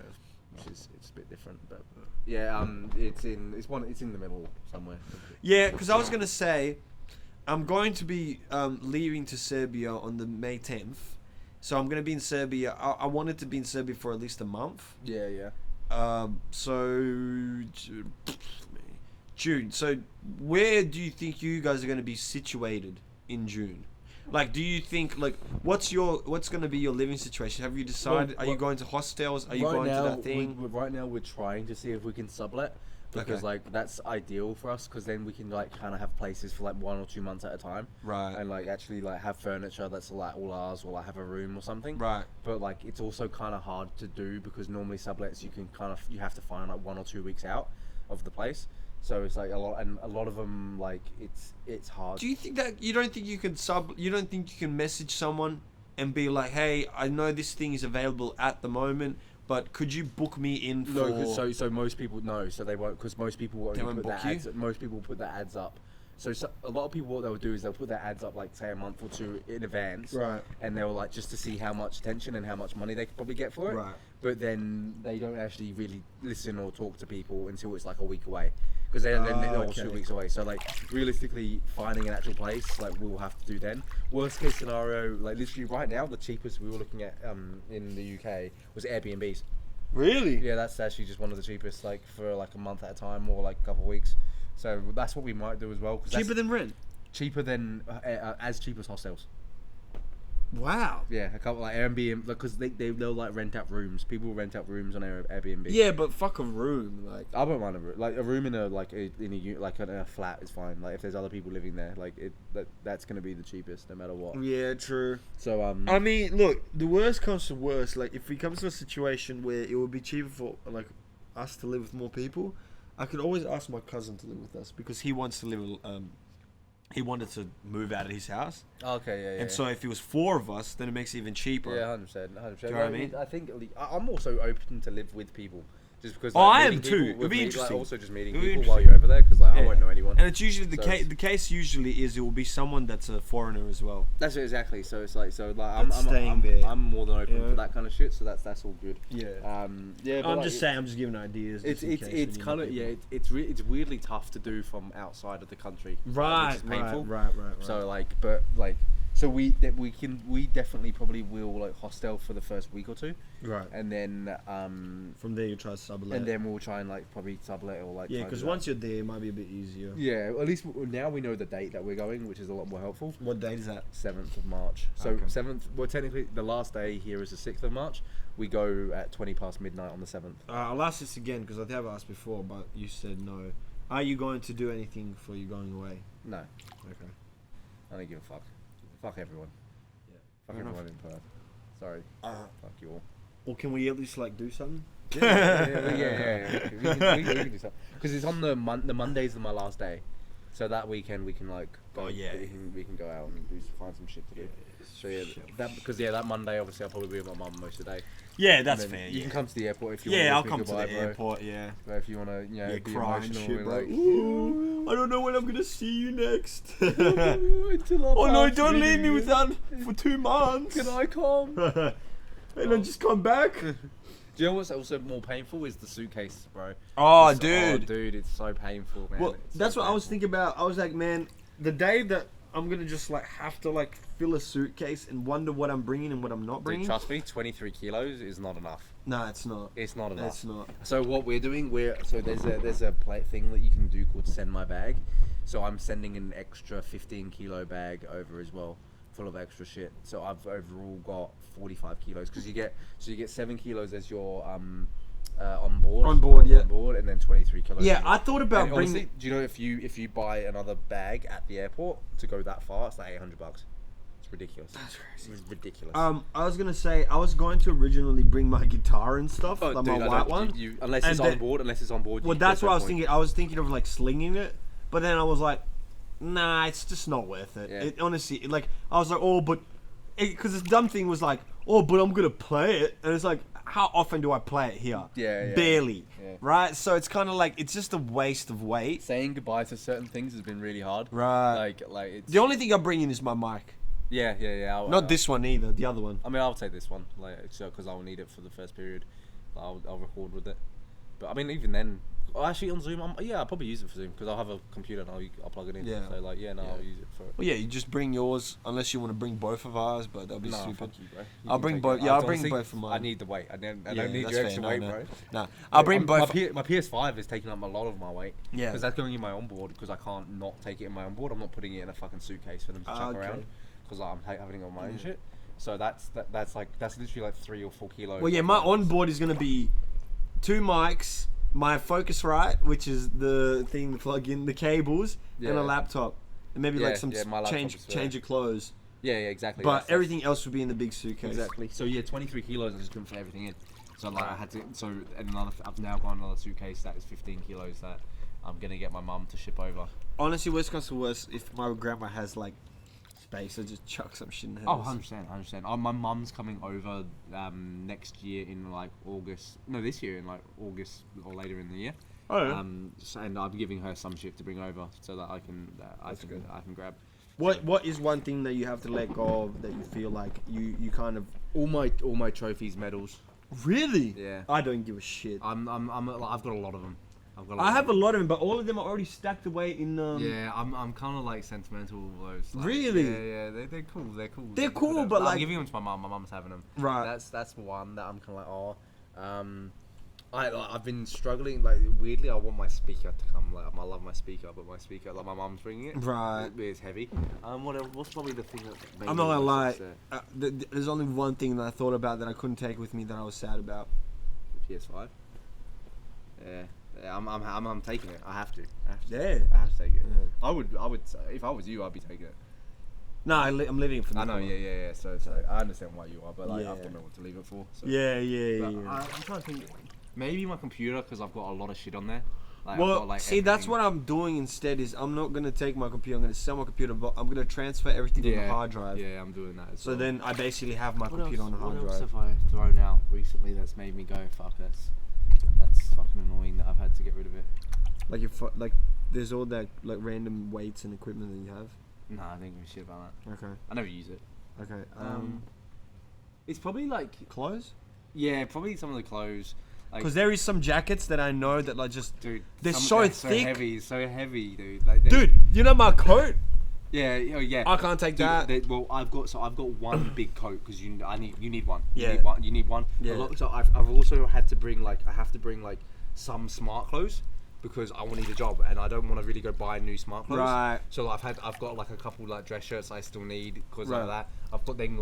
Speaker 3: which is it's a bit different. But yeah, it's in the middle somewhere.
Speaker 1: Yeah, because I was going to say, I'm going to be leaving to Serbia on the May 10th. So I'm going to be in Serbia. I wanted to be in Serbia for at least a month.
Speaker 3: Yeah.
Speaker 1: So June. So where do you think you guys are going to be situated in June? Like, do you think what's going to be your living situation? Have you decided? Are you going to hostels? Are you going to that thing?
Speaker 3: Right now, we're trying to see if we can sublet because
Speaker 1: Okay.
Speaker 3: that's ideal for us because then we can kind of have places for 1 or 2 months at a time.
Speaker 1: Right.
Speaker 3: And actually have furniture that's all ours or have a room or something.
Speaker 1: Right.
Speaker 3: But it's also kind of hard to do because normally sublets you can you have to find 1 or 2 weeks out of the place. So it's a lot of them it's hard.
Speaker 1: Do you think that you don't think you can message someone and be like, hey, I know this thing is available at the moment, but could you book me in for?
Speaker 3: No, cause so most people know, so they won't because most people
Speaker 1: They
Speaker 3: only
Speaker 1: won't
Speaker 3: put
Speaker 1: book
Speaker 3: their
Speaker 1: you?
Speaker 3: ads. Most people put their ads up. So a lot of people what they'll do is they'll put their ads up say a month or two in advance,
Speaker 1: Right.
Speaker 3: And they'll just to see how much attention and how much money they could probably get for it.
Speaker 1: Right.
Speaker 3: But then they don't actually really listen or talk to people until it's a week away. because they're all
Speaker 1: okay.
Speaker 3: 2 weeks away. So like realistically, finding an actual place like we'll have to do then. Worst case scenario, like literally right now, the cheapest we were looking at in the UK was Airbnbs.
Speaker 1: Really?
Speaker 3: Yeah, that's actually just one of the cheapest, like for like a month at a time or like a couple of weeks. So that's what we might do as well. 'Cause
Speaker 1: Cheaper than rent.
Speaker 3: cheaper than as cheap as hostels.
Speaker 1: Wow.
Speaker 3: Yeah, a couple like Airbnb because they'll like rent out rooms. People rent out rooms on Airbnb.
Speaker 1: Yeah, but fuck a room, like.
Speaker 3: I don't mind a room. Like a room in a flat is fine. Like if there's other people living there, like that's gonna be the cheapest no matter what.
Speaker 1: Yeah, true.
Speaker 3: So
Speaker 1: I mean, look, the worst comes to worst. Like, if we come to a situation where it would be cheaper for like us to live with more people, I could always ask my cousin to live with us because he wants to live. He wanted to move out of his house.
Speaker 3: Okay, yeah.
Speaker 1: And so if it was 4 of us, then it makes it even cheaper.
Speaker 3: Yeah, 100%.
Speaker 1: Do you know what I mean?
Speaker 3: I think I'm also open to live with people. Just because.
Speaker 1: Oh,
Speaker 3: Like,
Speaker 1: I am
Speaker 3: meeting
Speaker 1: too.
Speaker 3: people
Speaker 1: It'd
Speaker 3: with
Speaker 1: be
Speaker 3: me,
Speaker 1: interesting.
Speaker 3: Like, also just meeting
Speaker 1: It'd be
Speaker 3: people while you're over there, because like I
Speaker 1: Yeah.
Speaker 3: won't know anyone.
Speaker 1: And it's usually the
Speaker 3: So
Speaker 1: case. The case usually is it will be someone that's a foreigner as well.
Speaker 3: That's it, exactly. So it's like
Speaker 1: That's staying there.
Speaker 3: I'm more than open
Speaker 1: Yeah.
Speaker 3: for that kind of shit. So that's all good.
Speaker 1: Yeah.
Speaker 3: Yeah. But
Speaker 1: I'm
Speaker 3: like,
Speaker 1: just saying. I'm just giving ideas.
Speaker 3: It's
Speaker 1: just in case
Speaker 3: it's
Speaker 1: we
Speaker 3: kind
Speaker 1: need
Speaker 3: of
Speaker 1: people.
Speaker 3: it's weirdly tough to do from outside of the country.
Speaker 1: Right.
Speaker 3: Which is painful.
Speaker 1: Right.
Speaker 3: So like, but like, so we definitely probably will like hostel for the first week or two,
Speaker 1: Right.
Speaker 3: and then
Speaker 1: From there you try to sublet.
Speaker 3: and then we'll try and like probably sublet or like
Speaker 1: Yeah,
Speaker 3: try and
Speaker 1: because
Speaker 3: do that.
Speaker 1: once you're there, it might be a bit easier.
Speaker 3: Yeah, at least now we know the date that we're going, which is a lot more helpful.
Speaker 1: What date is that?
Speaker 3: 7th of March. So
Speaker 1: Okay.
Speaker 3: 7th. Well, technically the last day here is the 6th of March. We go at 20 past midnight on the 7th.
Speaker 1: I'll ask this again because I have asked before, but you said no. Are you going to do anything for you going away?
Speaker 3: No,
Speaker 1: Okay.
Speaker 3: I don't give a fuck. Fuck everyone.
Speaker 1: Yeah.
Speaker 3: Fuck
Speaker 1: Fair
Speaker 3: everyone in Perth. Sorry. Fuck you all.
Speaker 1: Or can we at least like do something?
Speaker 3: Yeah. We can do something. Because it's on the Monday's my last day, so that weekend we can like go.
Speaker 1: Oh, yeah.
Speaker 3: We can go out and find some shit to do. So yeah,
Speaker 1: Shit.
Speaker 3: that Monday obviously I'll probably be with my mum most of the day.
Speaker 1: Yeah, that's
Speaker 3: And then
Speaker 1: fair.
Speaker 3: You
Speaker 1: Yeah,
Speaker 3: can come to the airport if you
Speaker 1: yeah, I'll
Speaker 3: want to.
Speaker 1: come to the airport. Yeah.
Speaker 3: But if you want to,
Speaker 1: Yeah,
Speaker 3: be
Speaker 1: cry and
Speaker 3: emotional
Speaker 1: shit,
Speaker 3: and
Speaker 1: bro.
Speaker 3: like,
Speaker 1: Ooh, I don't know when I'm gonna see you next.
Speaker 3: until
Speaker 1: Oh no!
Speaker 3: I'm
Speaker 1: Don't leave me
Speaker 3: free.
Speaker 1: without for 2 months.
Speaker 3: Can I come?
Speaker 1: And then just come back.
Speaker 3: Do you know what's also more painful is the suitcase, bro.
Speaker 1: Oh,
Speaker 3: dude, it's so painful, man.
Speaker 1: Well,
Speaker 3: It's so
Speaker 1: that's what I was
Speaker 3: painful.
Speaker 1: thinking about. I was like, man, the day that I'm gonna just like have to like fill a suitcase and wonder what I'm bringing and what I'm not
Speaker 3: Dude,
Speaker 1: bringing.
Speaker 3: trust me, 23 kilos is not enough.
Speaker 1: No, it's not.
Speaker 3: It's not enough.
Speaker 1: It's not.
Speaker 3: So what we're doing, there's a thing that you can do called send my bag. So I'm sending an extra 15 kilo bag over as well, full of extra shit. So I've overall got 45 kilos because you get 7 kilos as your on board.
Speaker 1: Yeah.
Speaker 3: On board, and then 23 kilos.
Speaker 1: Yeah, I thought about
Speaker 3: And
Speaker 1: bringing.
Speaker 3: honestly, do you know if you buy another bag at the airport to go that far, it's like $800. It's ridiculous.
Speaker 1: That's crazy.
Speaker 3: It's ridiculous.
Speaker 1: I was gonna say I was going to originally bring my guitar and stuff, like
Speaker 3: dude,
Speaker 1: my
Speaker 3: I
Speaker 1: white
Speaker 3: don't-
Speaker 1: one.
Speaker 3: unless
Speaker 1: And
Speaker 3: it's
Speaker 1: then-
Speaker 3: on board. Unless it's on board.
Speaker 1: Well,
Speaker 3: you-
Speaker 1: that's
Speaker 3: there's
Speaker 1: what
Speaker 3: no
Speaker 1: I was
Speaker 3: point.
Speaker 1: thinking. I was thinking of like slinging it, but then I was like, nah, it's just not worth it.
Speaker 3: Yeah.
Speaker 1: It honestly, like, I was like, oh, but because this dumb thing was like, oh, but I'm gonna play it, and it's like, how often do I play it here?
Speaker 3: Yeah.
Speaker 1: Barely,
Speaker 3: Yeah.
Speaker 1: right? So it's kind of like it's just a waste of weight.
Speaker 3: Saying goodbye to certain things has been really hard.
Speaker 1: Right.
Speaker 3: Like it's.
Speaker 1: The only thing I'm bringing is my mic.
Speaker 3: Yeah.
Speaker 1: Not this one either. The other one.
Speaker 3: I mean, I'll take this one, like, so because I'll need it for the first period. I'll record with it. But I mean, even then, actually on Zoom, I'll probably use it for Zoom because I'll have a computer and I'll plug it in.
Speaker 1: Yeah.
Speaker 3: So like, I'll use it for it.
Speaker 1: Well, yeah, you just bring yours unless you want to bring both of ours, but that'll be
Speaker 3: No,
Speaker 1: stupid.
Speaker 3: fuck you, bro. You
Speaker 1: I'll
Speaker 3: can
Speaker 1: bring
Speaker 3: take
Speaker 1: both.
Speaker 3: it.
Speaker 1: Yeah, I'll bring
Speaker 3: Honestly,
Speaker 1: both of mine.
Speaker 3: I need the weight. I don't
Speaker 1: Yeah,
Speaker 3: need
Speaker 1: that's
Speaker 3: your
Speaker 1: fair.
Speaker 3: extra
Speaker 1: No,
Speaker 3: weight,
Speaker 1: no.
Speaker 3: bro.
Speaker 1: No, I'll bring both.
Speaker 3: My PS5 is taking up a lot of my weight.
Speaker 1: Yeah.
Speaker 3: Because that's going in my onboard because I can't not take it in my onboard. I'm not putting it in a fucking suitcase for them to chuck
Speaker 1: Okay.
Speaker 3: around because I'm having it on my own shit. So that's literally like 3 or 4 kilos.
Speaker 1: Well, yeah, my onboard is gonna be 2 mics, my Focusrite, which is the thing to plug in the cables, and
Speaker 3: Yeah.
Speaker 1: a laptop, and maybe like
Speaker 3: Yeah,
Speaker 1: some
Speaker 3: yeah, my laptop
Speaker 1: change
Speaker 3: is
Speaker 1: change of clothes.
Speaker 3: Yeah, exactly.
Speaker 1: But
Speaker 3: That's-
Speaker 1: everything else would be in the big suitcase.
Speaker 3: Exactly. So yeah, 23 kilos. I just couldn't fit everything in. So like I had to. So I've now got another suitcase that is 15 kilos that I'm gonna get my mum to ship over.
Speaker 1: Honestly, worst comes to worst, if my grandma has like space, I just chuck some shit in her.
Speaker 3: Oh, 100%. My mum's coming over next year in like August. No, this year in like August or later in the year.
Speaker 1: Oh, yeah.
Speaker 3: And I'm giving her some shit to bring over so that I can grab.
Speaker 1: What is one thing that you have to let go of that you feel like you kind of
Speaker 3: All my trophies, medals.
Speaker 1: really?
Speaker 3: Yeah.
Speaker 1: I don't give a shit.
Speaker 3: I've got a lot of them.
Speaker 2: I've got.
Speaker 1: I have a lot of them, but all of them are already stacked away in.
Speaker 2: Yeah, I'm kind of like sentimental with those. Like,
Speaker 1: Really?
Speaker 2: Yeah, they're cool. They're cool.
Speaker 1: They're cool, but
Speaker 2: I'm
Speaker 1: like
Speaker 2: giving them to my mum. My mum's having them.
Speaker 1: right.
Speaker 3: That's one that I'm kind of I've been struggling. Like weirdly, I want my speaker to come. Like I love my speaker, but my speaker, like my mum's bringing it.
Speaker 1: Right.
Speaker 3: It's heavy. What's probably the thing that?
Speaker 1: I'm not gonna lie. There's only one thing that I thought about that I couldn't take with me that I was sad about.
Speaker 3: PS5. Yeah, I'm taking it. I have to.
Speaker 1: Yeah.
Speaker 3: I have to take it.
Speaker 1: Yeah.
Speaker 3: I would. If I was you, I'd be taking it.
Speaker 1: No, I'm leaving it for.
Speaker 3: I know.
Speaker 1: Nicola.
Speaker 3: Yeah. So I understand why you are, but like
Speaker 1: Yeah.
Speaker 3: I don't know what to leave it for. So.
Speaker 1: Yeah.
Speaker 2: But I'm trying to think. Maybe my computer, because I've got a lot of shit on there. Like,
Speaker 1: Well,
Speaker 2: I've got, like,
Speaker 1: see, that's
Speaker 2: everything.
Speaker 1: what I'm doing instead. Is I'm not gonna take my computer. I'm gonna sell my computer, but I'm gonna transfer everything to the hard drive.
Speaker 2: Yeah, I'm doing that. As
Speaker 1: So
Speaker 2: well.
Speaker 1: then I basically have my computer on the hard
Speaker 2: What else
Speaker 1: drive.
Speaker 2: have I thrown out recently that's made me go, fuck, that's fucking annoying that I've had to get rid of it.
Speaker 1: Like there's all that like random weights and equipment that you have.
Speaker 2: Nah, I don't give a shit about that.
Speaker 1: Okay.
Speaker 2: I never use it.
Speaker 1: Okay.
Speaker 2: It's probably like,
Speaker 1: Clothes.
Speaker 2: yeah, probably some of the clothes. Like,
Speaker 1: Because there is some jackets that I know that like just
Speaker 2: dude,
Speaker 1: they're
Speaker 2: some-
Speaker 1: so
Speaker 2: they're
Speaker 1: thick.
Speaker 2: so heavy, dude. Like,
Speaker 1: Dude, you know my coat?
Speaker 2: Yeah, oh, yeah.
Speaker 1: I can't take that.
Speaker 2: Well, I've got one big coat because you need one.
Speaker 1: Yeah.
Speaker 2: You need one.
Speaker 1: Yeah.
Speaker 3: So I've also had to bring I have to bring some smart clothes because I want to need a job and I don't want to really go buy new smart clothes.
Speaker 1: Right.
Speaker 3: So I've got like a couple like dress shirts I still need because
Speaker 1: Right.
Speaker 3: of that. I've got then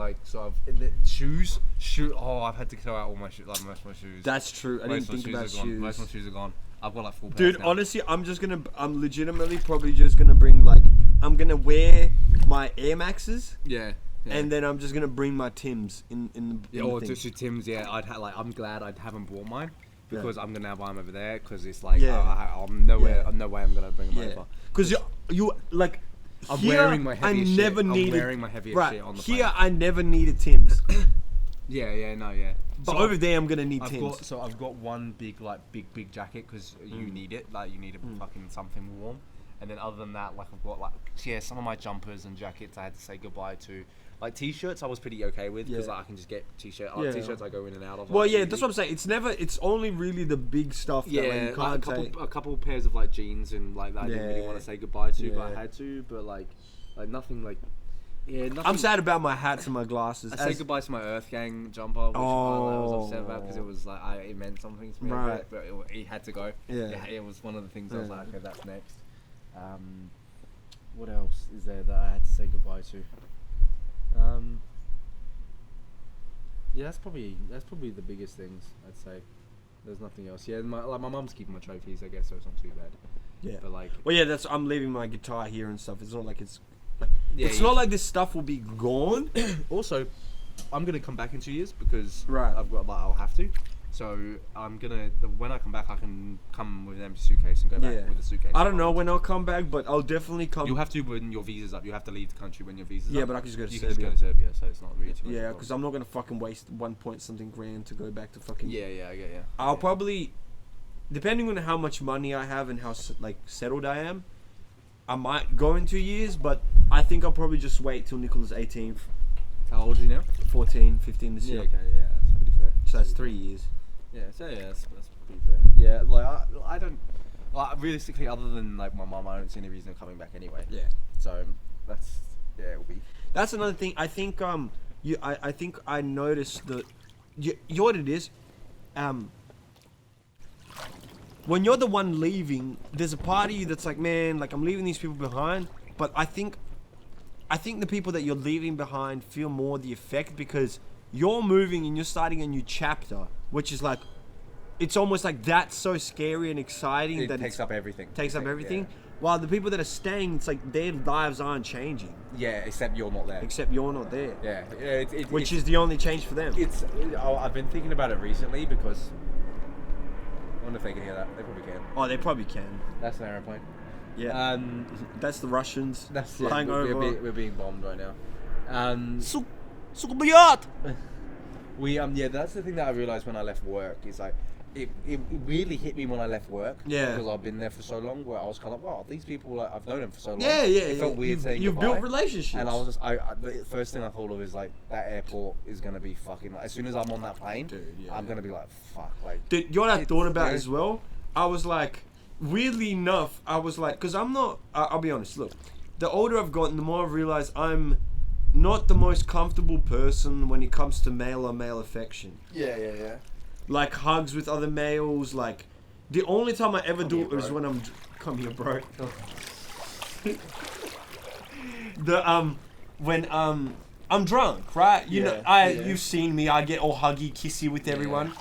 Speaker 3: shoes. Oh, I've had to throw out all my shoes. Like most of my shoes.
Speaker 1: That's true. I didn't think about
Speaker 3: are gone. Most of my
Speaker 1: shoes.
Speaker 3: shoes are gone. I've got like 4 pairs
Speaker 1: Dude,
Speaker 3: now.
Speaker 1: honestly, I'm legitimately probably just gonna bring I'm gonna wear my Air Maxes
Speaker 3: Yeah.
Speaker 1: and then I'm just gonna bring my Tims in
Speaker 3: Yeah,
Speaker 1: the
Speaker 3: or
Speaker 1: thing.
Speaker 3: just to Tim's. Yeah, I'm glad I haven't bought mine
Speaker 1: Yeah.
Speaker 3: because I'm gonna now buy them over there because it's like
Speaker 1: Yeah.
Speaker 3: I'm nowhere.
Speaker 1: Yeah.
Speaker 3: No way I'm gonna bring them
Speaker 1: Yeah.
Speaker 3: over.
Speaker 1: Because you like
Speaker 3: I'm
Speaker 1: here,
Speaker 3: wearing my heaviest
Speaker 1: I never
Speaker 3: shit.
Speaker 1: needed
Speaker 3: I'm wearing my heaviest
Speaker 1: right
Speaker 3: shit on the
Speaker 1: here.
Speaker 3: plane.
Speaker 1: I never needed Tims,
Speaker 3: Yeah.
Speaker 1: but
Speaker 3: So
Speaker 1: over there I'm gonna need
Speaker 3: I've
Speaker 1: Tims.
Speaker 3: got one big jacket because you need it. Like you need a fucking something warm. And then other than that, like I've got some of my jumpers and jackets I had to say goodbye to. Like t-shirts, I was pretty okay with because
Speaker 1: Yeah.
Speaker 3: I can just get t-shirt.
Speaker 1: Yeah.
Speaker 3: T-shirts I go in and out of.
Speaker 1: Well,
Speaker 3: like,
Speaker 1: yeah,
Speaker 3: easy.
Speaker 1: that's what I'm saying. It's only really the big stuff that like,
Speaker 3: Yeah,
Speaker 1: you
Speaker 3: like
Speaker 1: can't take.
Speaker 3: a couple pairs of like jeans and like that I didn't really
Speaker 1: Yeah.
Speaker 3: want to say goodbye to, but
Speaker 1: Yeah.
Speaker 3: I had to. But like nothing like. Yeah, nothing.
Speaker 1: I'm sad about my hats and my glasses.
Speaker 3: I said goodbye to my Earth Gang jumper, which I was upset about because
Speaker 1: Oh.
Speaker 3: it was like it meant something to me.
Speaker 1: Right.
Speaker 3: But it had to go.
Speaker 1: Yeah.
Speaker 3: It was one of the things I was
Speaker 1: Yeah.
Speaker 3: like, okay, that's next. What else is there that I had to say goodbye to? Yeah, that's probably the biggest things I'd say. There's nothing else. Yeah, my mum's keeping my trophies, I guess, so it's not too bad.
Speaker 1: Yeah.
Speaker 3: But like,
Speaker 1: Well, yeah, I'm leaving my guitar here and stuff. It's not like it's
Speaker 3: yeah,
Speaker 1: not like this stuff will be gone.
Speaker 3: Also, I'm gonna come back in 2 years because
Speaker 1: Right.
Speaker 3: I'll have to. So I'm gonna when I come back, I can come with an empty suitcase and go back
Speaker 1: Yeah.
Speaker 3: with a suitcase.
Speaker 1: I don't know when I'll come back, but I'll definitely come.
Speaker 3: You'll have to when your visa's up. You have to leave the country when your visa's
Speaker 1: Yeah,
Speaker 3: up.
Speaker 1: but I can just go to
Speaker 3: you
Speaker 1: Serbia.
Speaker 3: can just go to Serbia, so it's not really too much.
Speaker 1: Yeah,
Speaker 3: of a
Speaker 1: because I'm not gonna fucking waste 1 point something grand to go back to fucking.
Speaker 3: problem. Yeah, I get yeah.
Speaker 1: I'll probably, depending on how much money I have and how like settled I am, I might go in 2 years. But I think I'll probably just wait till Nicola's 18th,
Speaker 3: How old is he now?
Speaker 1: 14, 15 this year.
Speaker 3: Yeah, that's pretty fair.
Speaker 1: So that's 3 years.
Speaker 3: Yeah, that's pretty fair. Yeah, like I don't. Like, realistically, other than like my mum, I don't see any reason of coming back anyway.
Speaker 1: Yeah.
Speaker 3: So that's it'll be.
Speaker 1: That's another thing. I think I think I noticed that you know what it is. When you're the one leaving, there's a part of you that's like, man, like I'm leaving these people behind. But I think the people that you're leaving behind feel more the effect because you're moving and you're starting a new chapter, which is like, it's almost like that's so scary and exciting
Speaker 3: It
Speaker 1: that
Speaker 3: takes
Speaker 1: it
Speaker 3: up everything.
Speaker 1: takes up
Speaker 3: Yeah.
Speaker 1: everything. While the people that are staying, it's like their lives aren't changing,
Speaker 3: Yeah, except you're not there.
Speaker 1: except you're not there.
Speaker 3: Yeah,
Speaker 1: Which is the only change for them.
Speaker 3: I've been thinking about it recently because I wonder if they can hear that. They probably can.
Speaker 1: Oh, they probably can.
Speaker 3: That's an aeroplane.
Speaker 1: Yeah. That's the Russians flying over.
Speaker 3: We're being bombed right now. That's the thing that I realized when I left work is like it really hit me when I left work.
Speaker 1: Yeah.
Speaker 3: Because I've been there for so long, where I was kind of wow, these people like I've known them for so long.
Speaker 1: Yeah.
Speaker 3: It felt weird saying
Speaker 1: You've
Speaker 3: goodbye.
Speaker 1: built relationships.
Speaker 3: And I was just, the first thing I thought of is like that airport is gonna be fucking. Like, as soon as I'm on that plane,
Speaker 1: Dude, yeah.
Speaker 3: I'm gonna be like, fuck, like.
Speaker 1: Dude, you know what I thought about
Speaker 3: yeah.
Speaker 1: as well? I was like, weirdly enough, I was like, because I'm not. I'll be honest. Look, the older I've gotten, the more I've realized I'm not the most comfortable person when it comes to male on male affection.
Speaker 3: Yeah.
Speaker 1: Like hugs with other males. Like the only time I ever do
Speaker 3: here,
Speaker 1: it is
Speaker 3: bro.
Speaker 1: when I'm. Come here, bro. When I'm drunk, right? You know, you've seen me. I get all huggy, kissy with everyone.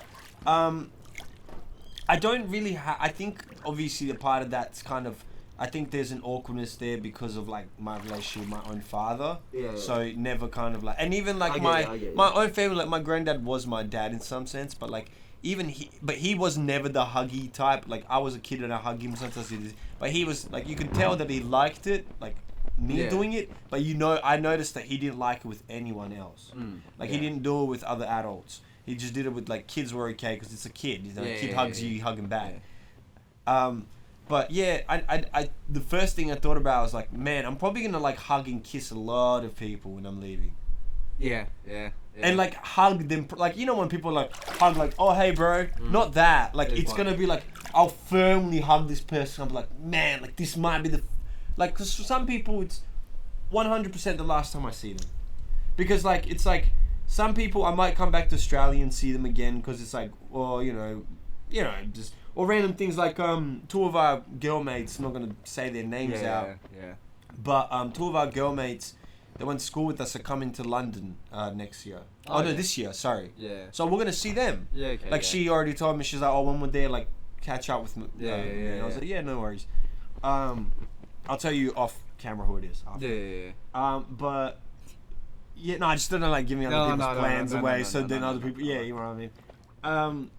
Speaker 1: I don't really I think obviously a part of that's kind of, I think there's an awkwardness there because of like my relationship with my own father.
Speaker 3: Yeah.
Speaker 1: So it never kind of like, and even like
Speaker 3: I get
Speaker 1: my own family, like my granddad was my dad in some sense, but like even he was never the huggy type. Like I was a kid and I hug him sometimes, but he was like, you could tell that he liked it, like me doing it, but I noticed that he didn't like it with anyone else. He didn't do it with other adults. He just did it with like kids were okay because it's a kid. You know, a kid hugs you, you hug him back. But yeah, I the first thing I thought about was like, man, I'm probably gonna like hug and kiss a lot of people when I'm leaving.
Speaker 3: Yeah.
Speaker 1: And like hug them, like you know when people like hug like, oh hey bro, not that. Like it's gonna be like, I'll firmly hug this person. I'm like, man, like this might be the, like, because for some people it's 100% the last time I see them, because like it's like. Some people, I might come back to Australia and see them again because it's like, well, you know, just, or random things like, two of our girl mates, I'm not going to say their names out, but two of our girl mates that went to school with us are coming to London next year. This year, sorry.
Speaker 3: Yeah.
Speaker 1: So we're going to see them.
Speaker 3: Yeah, okay.
Speaker 1: Like she already told me, she's like, oh, when would they like catch up with me? And I was
Speaker 3: Yeah.
Speaker 1: like, yeah, no worries. I'll tell you off camera who it is. After.
Speaker 3: Yeah.
Speaker 1: But... yeah, no, I just don't know, like, giving other people's plans away, so then other people, you know what I mean?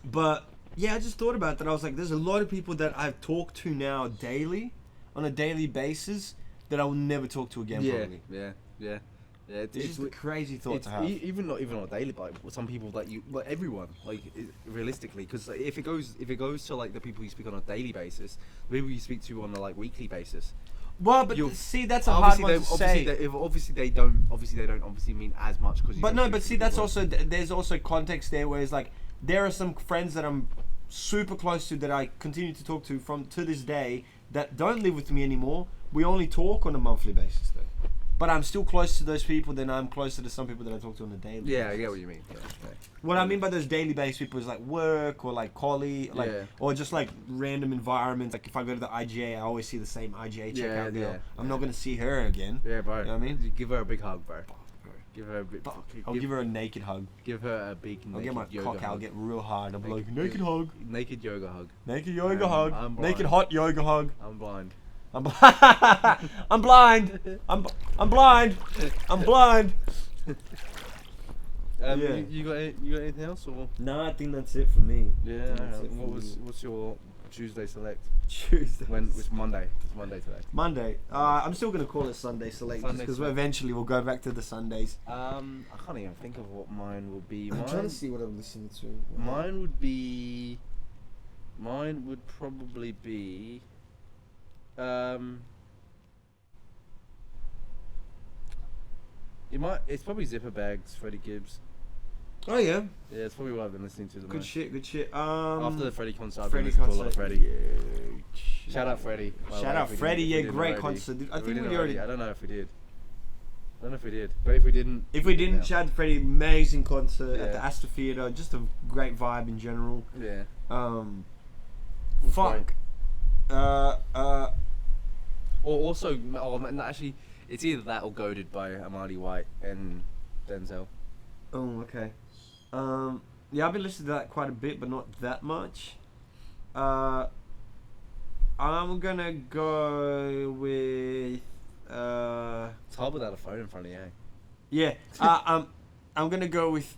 Speaker 1: But, yeah, I just thought about that. I was like, there's a lot of people that I've talked to now daily, on a daily basis, that I will never talk to again, probably.
Speaker 3: Yeah.
Speaker 1: It's just a crazy thought to have.
Speaker 3: Even not even on a daily, but some people that you, like everyone, like realistically, because if it goes to like the people you speak on a daily basis, the people you speak to on a like weekly basis.
Speaker 1: Well, but see, that's a hard one to say.
Speaker 3: Obviously they don't mean as much because.
Speaker 1: But no, but see, that's also, there's also context there where it's like, there are some friends that I'm super close to that I continue to talk to to this day that don't live with me anymore. We only talk on a monthly basis though. But I'm still close to those people than I'm closer to some people that I talk to on a daily basis.
Speaker 3: Yeah, I get what you mean. Yeah.
Speaker 1: What I mean by those daily based people is like work or like colleague, like or just like random environments. Like if I go to the IGA, I always see the same IGA checkout girl. I'm not gonna see her again.
Speaker 3: Yeah, bro.
Speaker 1: You know what I mean?
Speaker 3: Give her a big hug, bro. Give her a big.
Speaker 1: I'll give her a naked hug.
Speaker 3: Give her a big.
Speaker 1: I'll get my cock out. I'll get real hard. I'm like
Speaker 3: naked
Speaker 1: hug.
Speaker 3: Naked yoga hug.
Speaker 1: Naked yoga hug. Naked hot yoga hug.
Speaker 3: I'm blind.
Speaker 1: I'm blind. I'm blind. I'm blind.
Speaker 3: You got anything else or?
Speaker 1: No, I think that's it for me.
Speaker 3: Yeah. What's your Tuesday select?
Speaker 1: Tuesday.
Speaker 3: It's Monday. It's Monday today.
Speaker 1: Monday. I'm still gonna call it Sunday select because eventually we'll go back to the Sundays.
Speaker 3: I can't even think of what mine will be.
Speaker 1: I'm trying to see what I'm listening to.
Speaker 3: Mine would probably be. It's probably Zipper Bags, Freddie Gibbs.
Speaker 1: Oh yeah.
Speaker 3: Yeah, it's probably what I've been listening to the most.
Speaker 1: Good shit.
Speaker 3: After the Freddie concert, I've
Speaker 1: Freddie
Speaker 3: been listening to a lot of
Speaker 1: concert.
Speaker 3: Freddie. Shout out Freddie.
Speaker 1: Shout out Freddie, yeah, great concert. I think we already.
Speaker 3: I don't know if we did. But if we didn't.
Speaker 1: If we didn't, shout out to Freddie, amazing concert at the Astor Theatre. Just a great vibe in general.
Speaker 3: Yeah.
Speaker 1: Fuck.
Speaker 3: Actually, it's either that or Goated by Amadi White and Denzel.
Speaker 1: Oh, okay. Yeah, I've been listening to that quite a bit, but not that much. I'm gonna go with.
Speaker 3: It's hard without a phone in front of you. Eh?
Speaker 1: Yeah. I'm gonna go with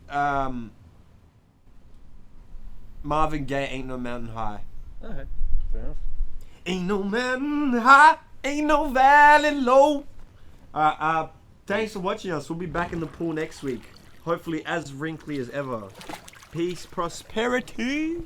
Speaker 1: Marvin Gaye. Ain't no mountain high.
Speaker 3: Okay, fair enough.
Speaker 1: Ain't no mountain high, ain't no valley low. Thanks for watching us. We'll be back in the pool next week. Hopefully as wrinkly as ever. Peace, prosperity.